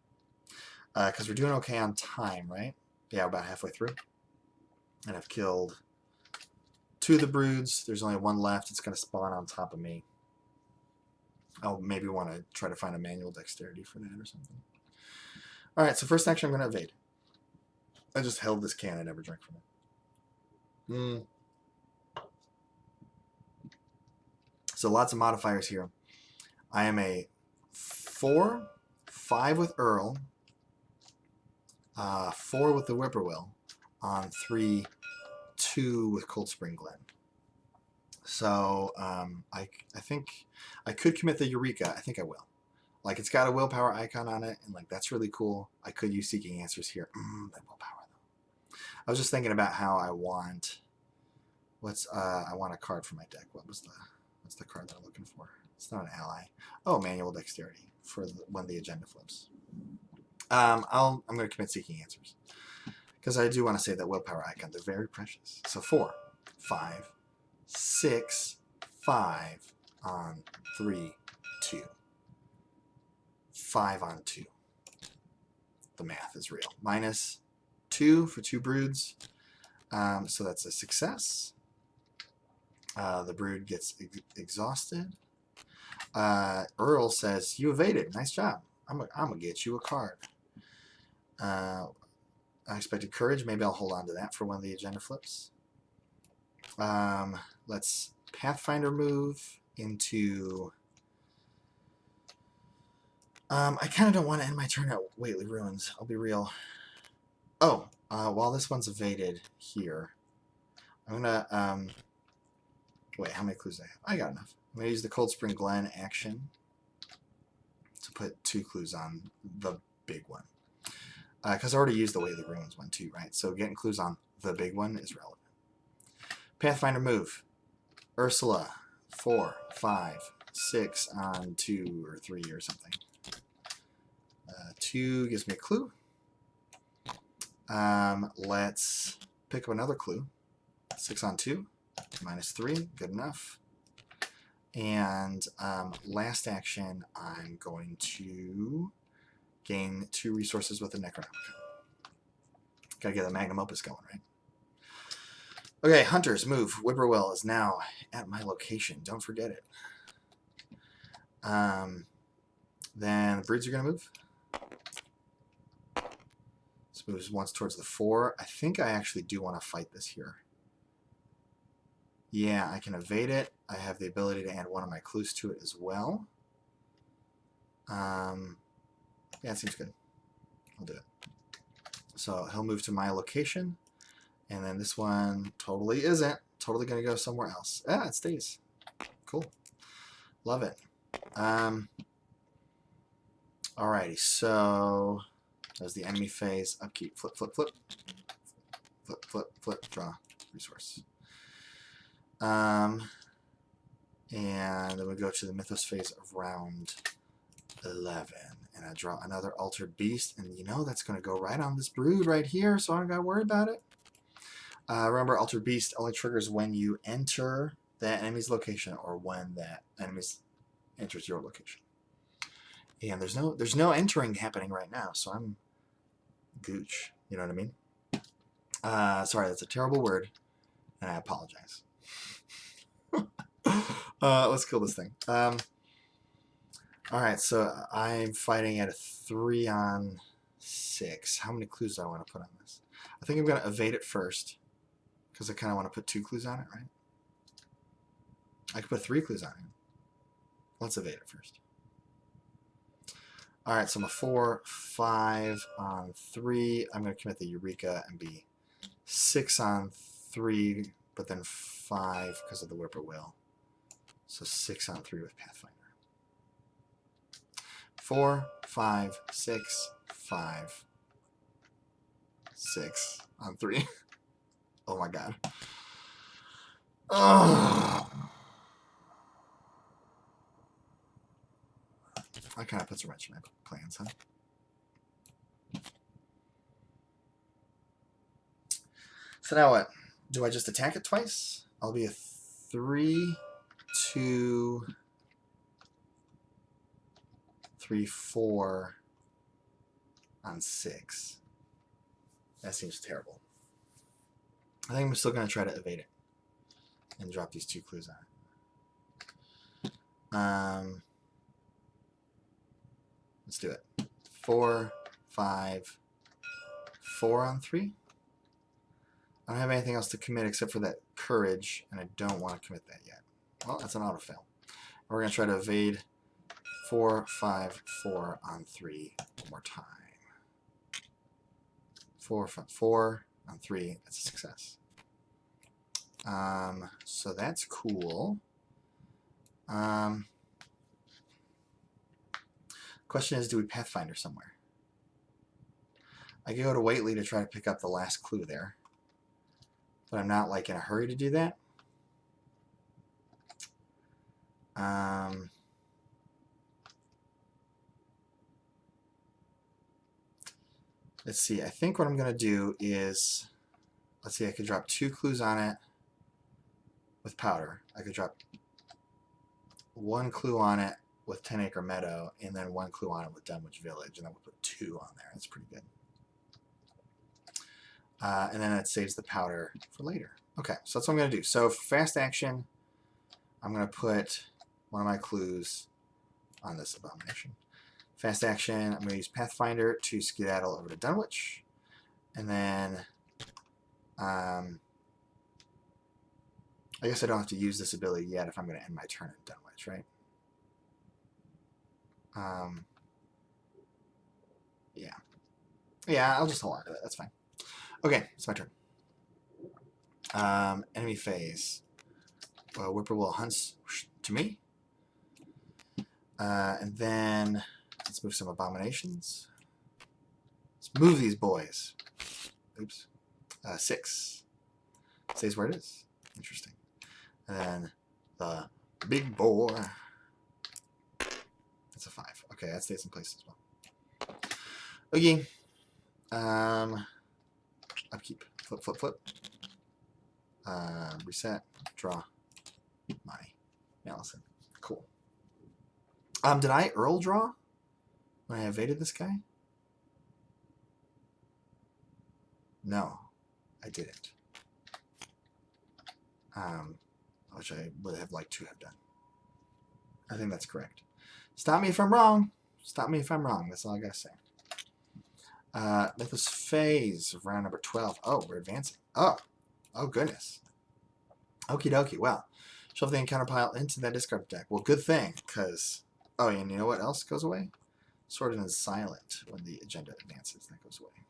Because we're doing okay on time, right? Yeah, we're about halfway through. And I've killed 2 of the broods. There's only 1 left. It's going to spawn on top of me. I'll maybe want to try to find a manual dexterity for that or something. Alright, so first action I'm going to evade. I just held this can. I never drank from it. So lots of modifiers here. I am a 4, 5 with Earl, 4 with the Whippoorwill, on 3, 2 with Cold Spring Glen. So I think I could commit the Eureka. I think I will. Like, it's got a willpower icon on it, and like that's really cool. I could use Seeking Answers here. That willpower though. I was just thinking about how I want. I want a card for my deck. What's the card that I'm looking for? It's not an ally. Oh, Manual Dexterity for when the agenda flips. I'm going to commit Seeking Answers because I do want to save that willpower icon. They're very precious. So 4, 5, 6, 5 on 3, 2. 5 on 2. The math is real. -2 for 2 broods. So that's a success. The brood gets exhausted. Earl says, "You evaded. Nice job. I'm gonna get you a card." I expected courage. Maybe I'll hold on to that for when the agenda flips. Let's Pathfinder move into... I kind of don't want to end my turn at Whately Ruins. I'll be real. Oh, while this one's evaded here, I'm going to... wait, how many clues do I have? I got enough. I'm going to use the Cold Spring Glen action to put 2 clues on the big one. Because I already used the Whately Ruins one too, right? So getting clues on the big one is relevant. Pathfinder move. Ursula, 4, 5, 6 on 2 or 3 or something. 2 gives me a clue. Let's pick up another clue. 6 on 2, -3, good enough. And last action, I'm going to gain 2 resources with the Necronomicon. Gotta get the Magnum Opus going, right? Okay, Hunters, move. Whippoorwill is now at my location. Don't forget it. Then the broods are going to move. This moves once towards the 4. I think I actually do want to fight this here. Yeah, I can evade it. I have the ability to add 1 of my clues to it as well. Yeah, it seems good. I'll do it. So he'll move to my location. And then this one totally isn't. Totally going to go somewhere else. Ah, it stays. Cool. Love it. Alrighty, so there's the enemy phase. Upkeep. Flip, flip, flip. Flip, flip, flip. Draw. Resource. And then we go to the Mythos phase of round 11. And I draw another Altered Beast. And you know that's going to go right on this brood right here, so I don't got to worry about it. Remember, Altered Beast only triggers when you enter that enemy's location or when that enemy enters your location. And there's no entering happening right now, so I'm gooch. You know what I mean? Sorry, that's a terrible word, and I apologize. Let's kill this thing. Alright, so I'm fighting at a 3 on 6. How many clues do I want to put on this? I think I'm going to evade it first, because I kind of want to put 2 clues on it, right? I could put 3 clues on it. Let's evade it first. Alright, so I'm a 4, 5 on 3. I'm going to commit the Eureka and be 6 on 3, but then 5 because of the whippoorwill. So 6 on 3 with Pathfinder. 4, 5, 6, 5, 6 on 3. Oh my god. Oh. That kind of puts a wrench in my plans, huh? So now what? Do I just attack it twice? I'll be a 3, 2, 3, 4 on 6. That seems terrible. I think I'm still going to try to evade it and drop these 2 clues on it. Let's do it. 4, 5, 4 on 3. I don't have anything else to commit except for that courage, and I don't want to commit that yet. Well, that's an auto fail. We're going to try to evade 4, 5, 4 on 3 one more time. 4, 5, 4 on 3. That's a success. So that's cool. Question is, do we Pathfinder somewhere? I could go to Waitley to try to pick up the last clue there, but I'm not like in a hurry to do that. Let's see. I think what I'm going to do is, let's see, I could drop 2 clues on it with powder. I could drop 1 clue on it with 10 Acre Meadow, and then 1 clue on it with Dunwich Village, and then we'll put 2 on there. That's pretty good. And then it saves the powder for later. Okay, so that's what I'm going to do. So fast action, I'm going to put one of my clues on this abomination. Fast action, I'm going to use Pathfinder to skedaddle over to Dunwich. And then, I guess I don't have to use this ability yet if I'm going to end my turn in Dunwich, right? Yeah. Yeah, I'll just hold on to that. That's fine. Okay, it's my turn. Enemy phase. Whippoorwill hunts to me. And then let's move some abominations. Let's move these boys. Oops. 6. Stays where it is. Interesting. And then the big boy. That's a 5. Okay, that stays in place as well. Okay. Upkeep. Flip, flip, flip. Reset. Draw. Money. Allison. Cool. Did I Earl draw when I evaded this guy? No, I didn't. Which I would have liked to have done. I think that's correct. Stop me if I'm wrong. Stop me if I'm wrong. That's all I gotta say. Mythos phase of round number 12. Oh, we're advancing. Oh goodness. Okie dokie. Well, shove the encounter pile into that discard deck. Well, good thing, because... Oh, and you know what else goes away? Sorted is silent when the agenda advances. That goes away.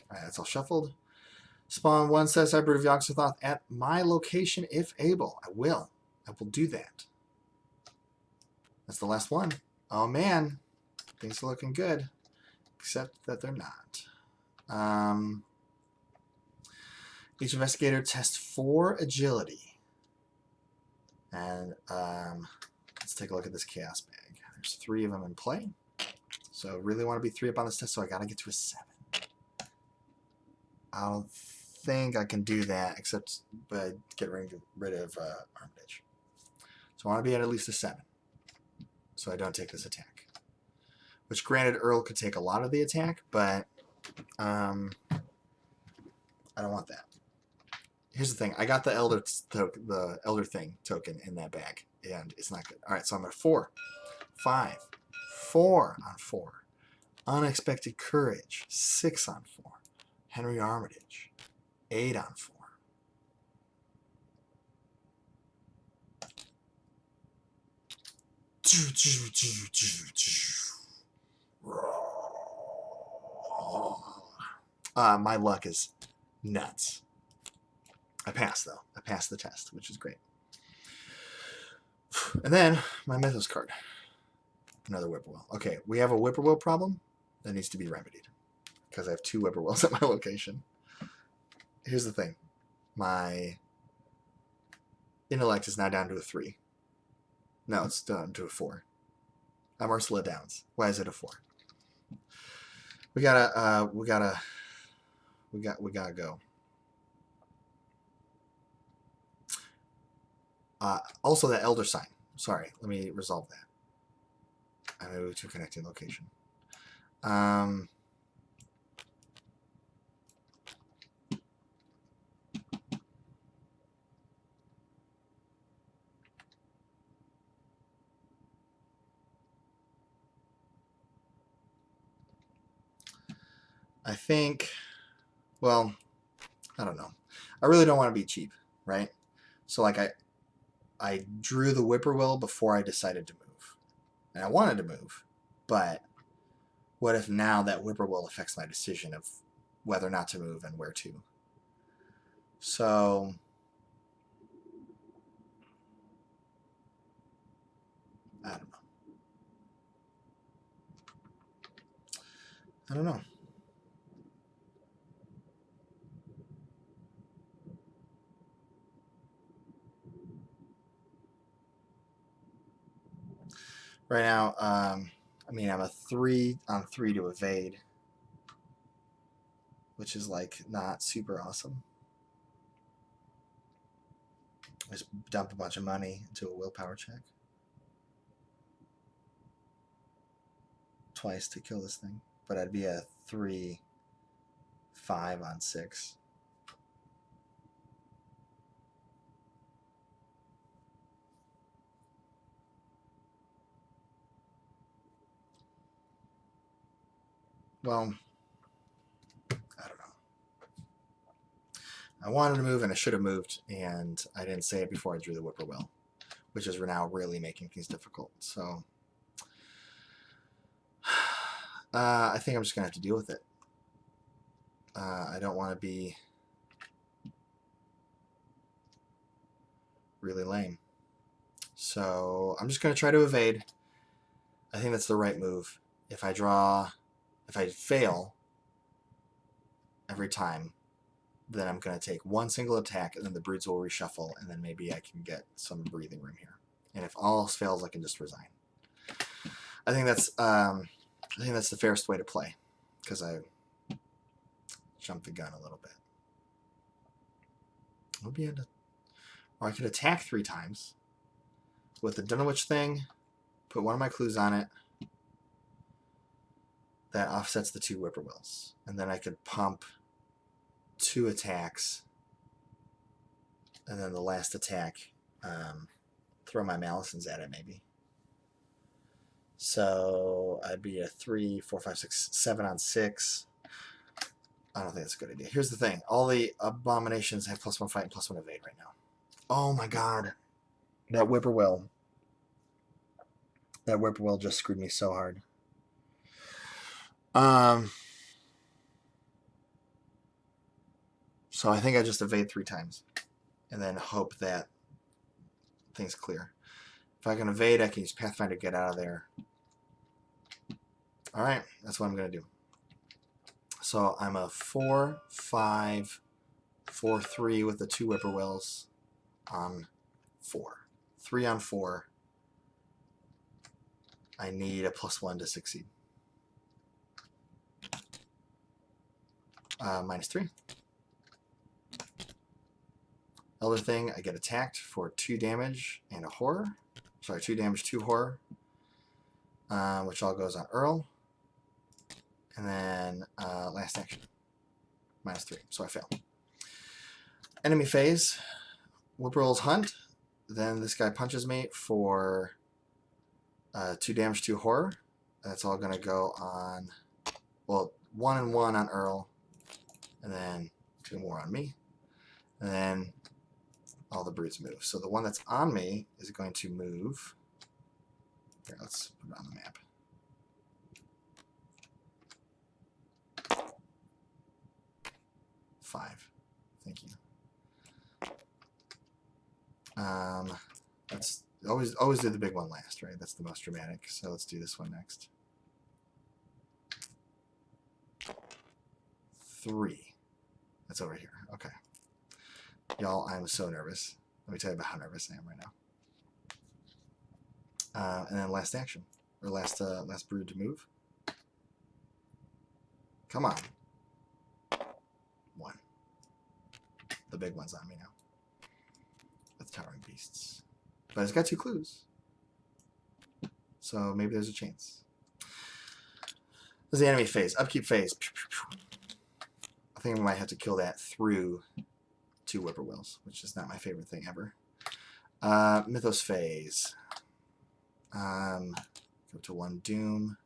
Alright, that's all shuffled. Spawn 1 says Hybrid of Yogg-Sothoth at my location if able. I will do that. That's the last one. Oh man. Things are looking good. Except that they're not. Each investigator tests 4 agility. And let's take a look at this chaos bag. There's 3 of them in play. So really want to be 3 up on this test, so I gotta get to a 7. I don't think I can do that except by getting rid of Armitage. So I want to be at least a 7. So I don't take this attack. Which granted Earl could take a lot of the attack, but I don't want that. Here's the thing. I got the Elder thing token in that bag, and it's not good. All right, so I'm at 4, 5, 4 on 4. Unexpected Courage, 6 on 4. Henry Armitage, 8 on 4. My luck is nuts. I passed, though. I passed the test, which is great. And then my Mythos card. Another Whippoorwill. Okay, we have a Whippoorwill problem that needs to be remedied because I have 2 Whippoorwills at my location. Here's the thing. My intellect is now down to a 3. No, it's down to a 4. I'm Ursula Downs. Why is it a 4? We gotta go. Also, that elder sign. Sorry, let me resolve that. I moved to a connecting location. I think, well, I don't know. I really don't want to be cheap, right? So like I drew the Whippoorwill before I decided to move. And I wanted to move, but what if now that Whippoorwill affects my decision of whether or not to move and where to? So I don't know. I don't know. Right now, I mean, I'm a 3 on 3 to evade, which is like not super awesome. Just dump a bunch of money into a willpower check. Twice to kill this thing, but I'd be a 3-5 on 6. Well, I don't know. I wanted to move and I should have moved, and I didn't say it before I drew the Whippoorwill, which is now really making things difficult. So I think I'm just going to have to deal with it. I don't want to be really lame. So I'm just going to try to evade. I think that's the right move. If I fail every time, then I'm going to take 1 single attack, and then the broods will reshuffle, and then maybe I can get some breathing room here. And if all else fails, I can just resign. I think that's the fairest way to play, because I jumped the gun a little bit. Or I could attack 3 times with the Dunwich thing, put one of my clues on it. That offsets the 2 Whippoorwills. And then I could pump 2 attacks. And then the last attack, throw my Malisons at it, maybe. So I'd be a 3, 4, 5, 6, 7 on 6. I don't think that's a good idea. Here's the thing. All the abominations have +1 fight and +1 evade right now. Oh my god. That Whippoorwill. That Whippoorwill just screwed me so hard. So I think I just evade 3 times. And then hope that things clear. If I can evade, I can use Pathfinder to get out of there. Alright, that's what I'm going to do. So I'm a 4, 5, 4, 3 with the 2 Whippoorwills on 4. 3 on 4. I need a +1 to succeed. -3. Other thing, I get attacked for 2 damage and a horror. Sorry, 2 damage, 2 horror. Which all goes on Earl. And then last action. -3. So I fail. Enemy phase. Whippoorwill's Hunt. Then this guy punches me for 2 damage, 2 horror. That's all going to go on, well, 1 and 1 on Earl. And then 2 more on me. And then all the brutes move. So the one that's on me is going to move. Here, let's put it on the map. Five. Thank you. Let's always do the big one last, right? That's the most dramatic. So let's do this one next. 3. That's over here. Okay. Y'all, I'm so nervous. Let me tell you about how nervous I am right now. And then last action. Or last brood to move. Come on. 1. The big one's on me now. With towering beasts. But it's got 2 clues. So maybe there's a chance. This is the enemy phase. Upkeep phase. I think we might have to kill that through 2 whippoorwills, which is not my favorite thing ever. Mythos phase. Go to 1 doom.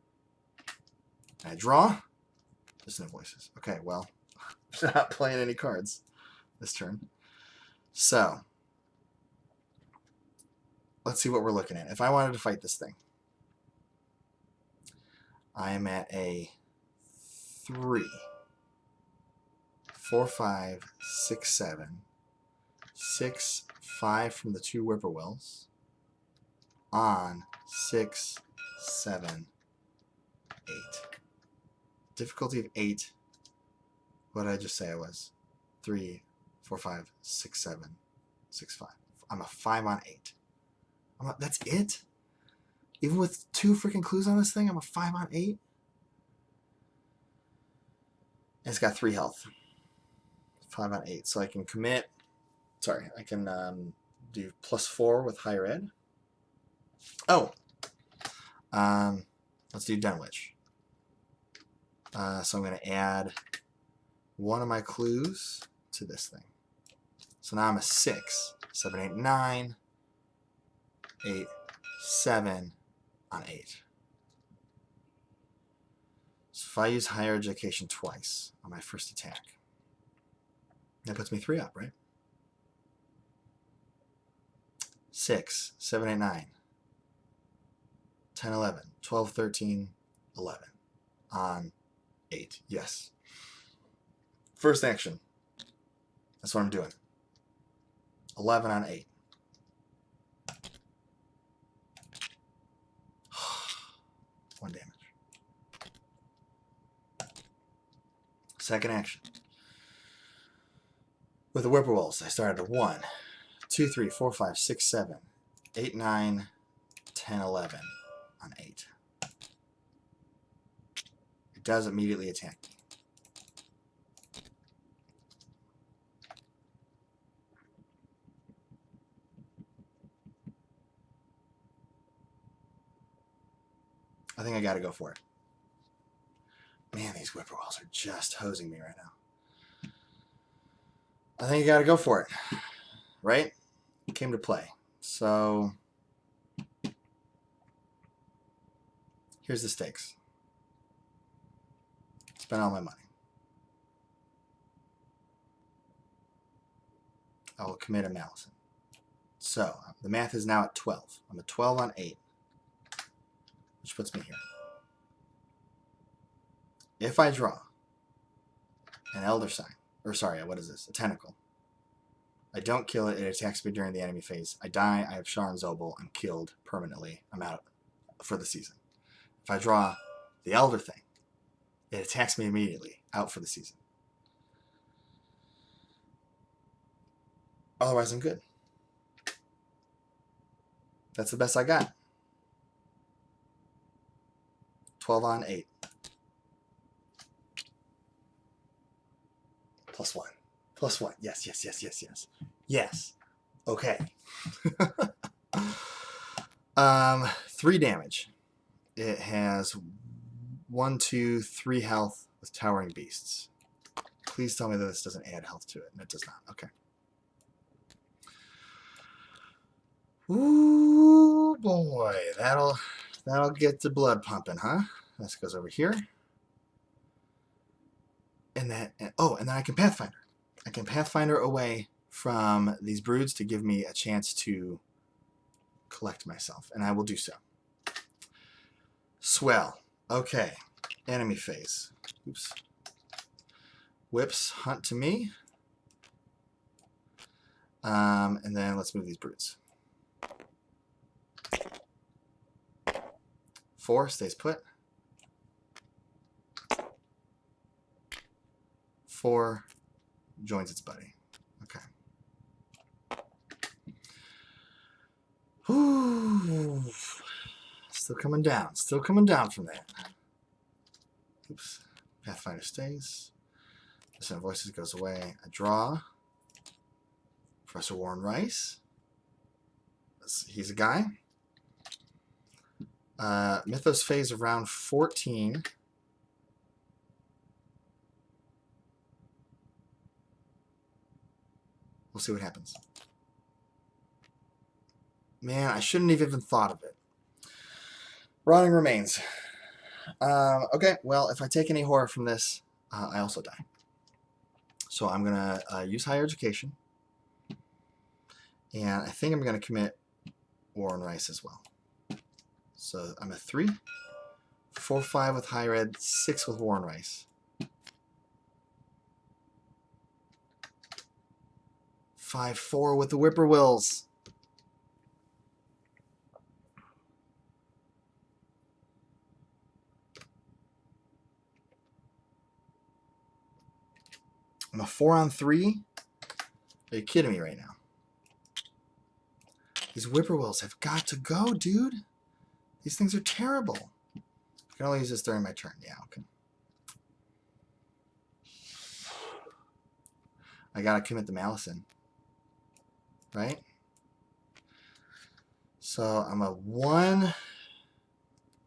I draw. Just no voices. Okay, well, I'm not playing any cards this turn. So, let's see what we're looking at. If I wanted to fight this thing, I am at a 3, 4, 5, 6, 7, 6, 5 from the 2 whippoorwills, on 6, 7, 8. Difficulty of 8. What did I just say I was? 3, 4, 5, 6, 7, 6, 5. I'm a 5 on 8. That's it? Even with 2 freaking clues on this thing, I'm a 5 on 8? And it's got 3 health. 5 on 8. So I can commit. Sorry, I can do +4 with higher ed. Oh! Let's do Dunwich. So I'm going to add 1 of my clues to this thing. So now I'm a 6. 7, 8, 9. 8, 7 on 8. So if I use higher education twice on my first attack, that puts me 3 up, right? 6, 7, 8, 9. 10, 11. 12, 13, 11. On 8. Yes. First action. That's what I'm doing. 11 on 8. One damage. Second action. With the whippoorwills, I started at 1, 2, 3, 4, 5, 6, 7, 8, 9, 10, 11 on 8. It does immediately attack me. I think I gotta go for it. Man, these whippoorwills are just hosing me right now. I think I gotta go for it. Right? It came to play. So, here's the stakes. Spend all my money. I will commit a malison. So, the math is now at 12. I'm at 12 on 8. Which puts me here. If I draw an elder sign, or sorry, what is this? A tentacle. I don't kill it. It attacks me during the enemy phase. I die. I have Charon Zobel. I'm killed permanently. I'm out for the season. If I draw the elder thing, it attacks me immediately. Out for the season. Otherwise, I'm good. That's the best I got. 12 on 8. +1. +1. Yes, yes, yes, yes, yes. Yes. Okay. 3 damage. It has 1, 2, 3 health with towering beasts. Please tell me that this doesn't add health to it. And it does not. Okay. Ooh boy, that'll get the blood pumping, huh? This goes over here. And then I can Pathfinder. I can Pathfinder away from these broods to give me a chance to collect myself, and I will do so. Swell. Okay. Enemy phase. Oops. Whips hunt to me. And then let's move these brutes. 4 stays put. 4 joins its buddy. Okay. Whew. Still coming down. Still coming down from that. Oops. Pathfinder stays. Percent of voices goes away. I draw. Professor Warren Rice. He's a guy. Mythos phase of round 14. We'll see what happens. Man, I shouldn't have even thought of it. Rotting remains. Okay, well, if I take any horror from this, I also die. So I'm going to use higher education. And I think I'm going to commit Warren Rice as well. So I'm a 3. 4-5 with higher ed. 6 with Warren Rice. 5-4 with the Whippoorwills. I'm a 4 on 3. Are you kidding me right now? These Whippoorwills have got to go, dude. These things are terrible. I can only use this during my turn. Yeah, okay. I gotta commit the Malison. Right? So I'm a 1,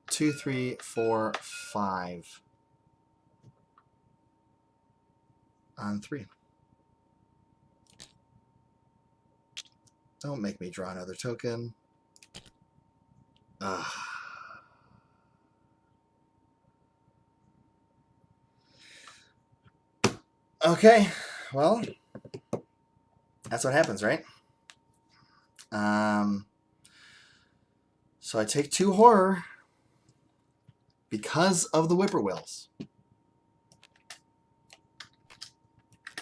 2, 3, 4, 5 on 3. Don't make me draw another token. Ugh. Okay, well, that's what happens, right? So I take 2 horror because of the Whippoorwills.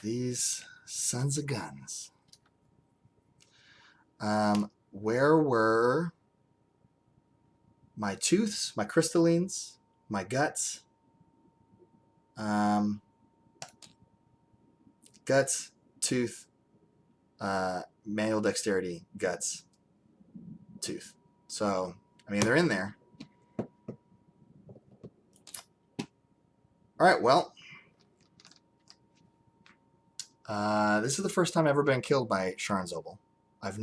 These sons of guns. Where were my tooths, my crystallines, my guts? Guts, tooth, manual dexterity, guts, tooth. So, I mean, they're in there. All right, well, this is the first time I've ever been killed by Charon Zobel. I've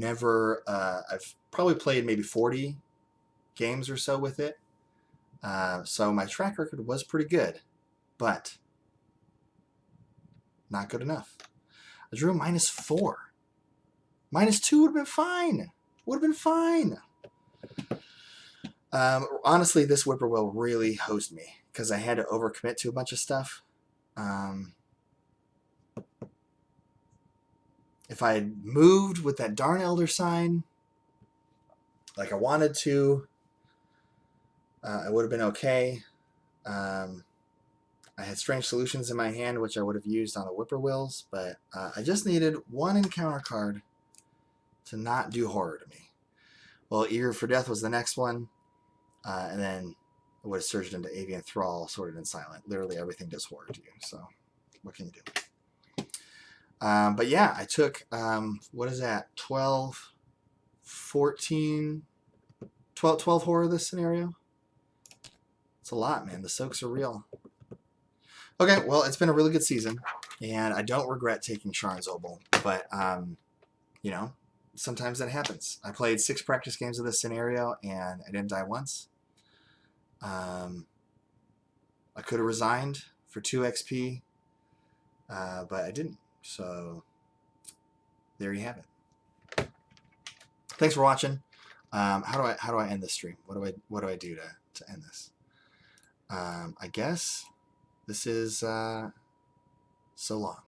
probably played maybe 40 games or so with it. So my track record was pretty good, but not good enough. I drew a -4. -2 would have been fine. Would have been fine. Honestly, this Whippoorwill really hosed me because I had to overcommit to a bunch of stuff. If I had moved with that darn Elder Sign like I wanted to, it would have been okay. I had Strange Solutions in my hand, which I would have used on the Whippoorwills, but I just needed 1 encounter card to not do horror to me. Well, Eager for Death was the next one, and then I would have surged into Avian Thrall, Sorted and Silent. Literally everything does horror to you, so what can you do? But yeah, I took, what is that, 12, 14, 12 horror this scenario? It's a lot, man. The soaks are real. Okay, well, it's been a really good season, and I don't regret taking Charon Zobel, but, you know, sometimes that happens. I played 6 practice games of this scenario, and I didn't die once. I could have resigned for 2 XP, but I didn't. So there you have it. Thanks for watching. How do I end this stream? What do I do to end this? I guess this is so long.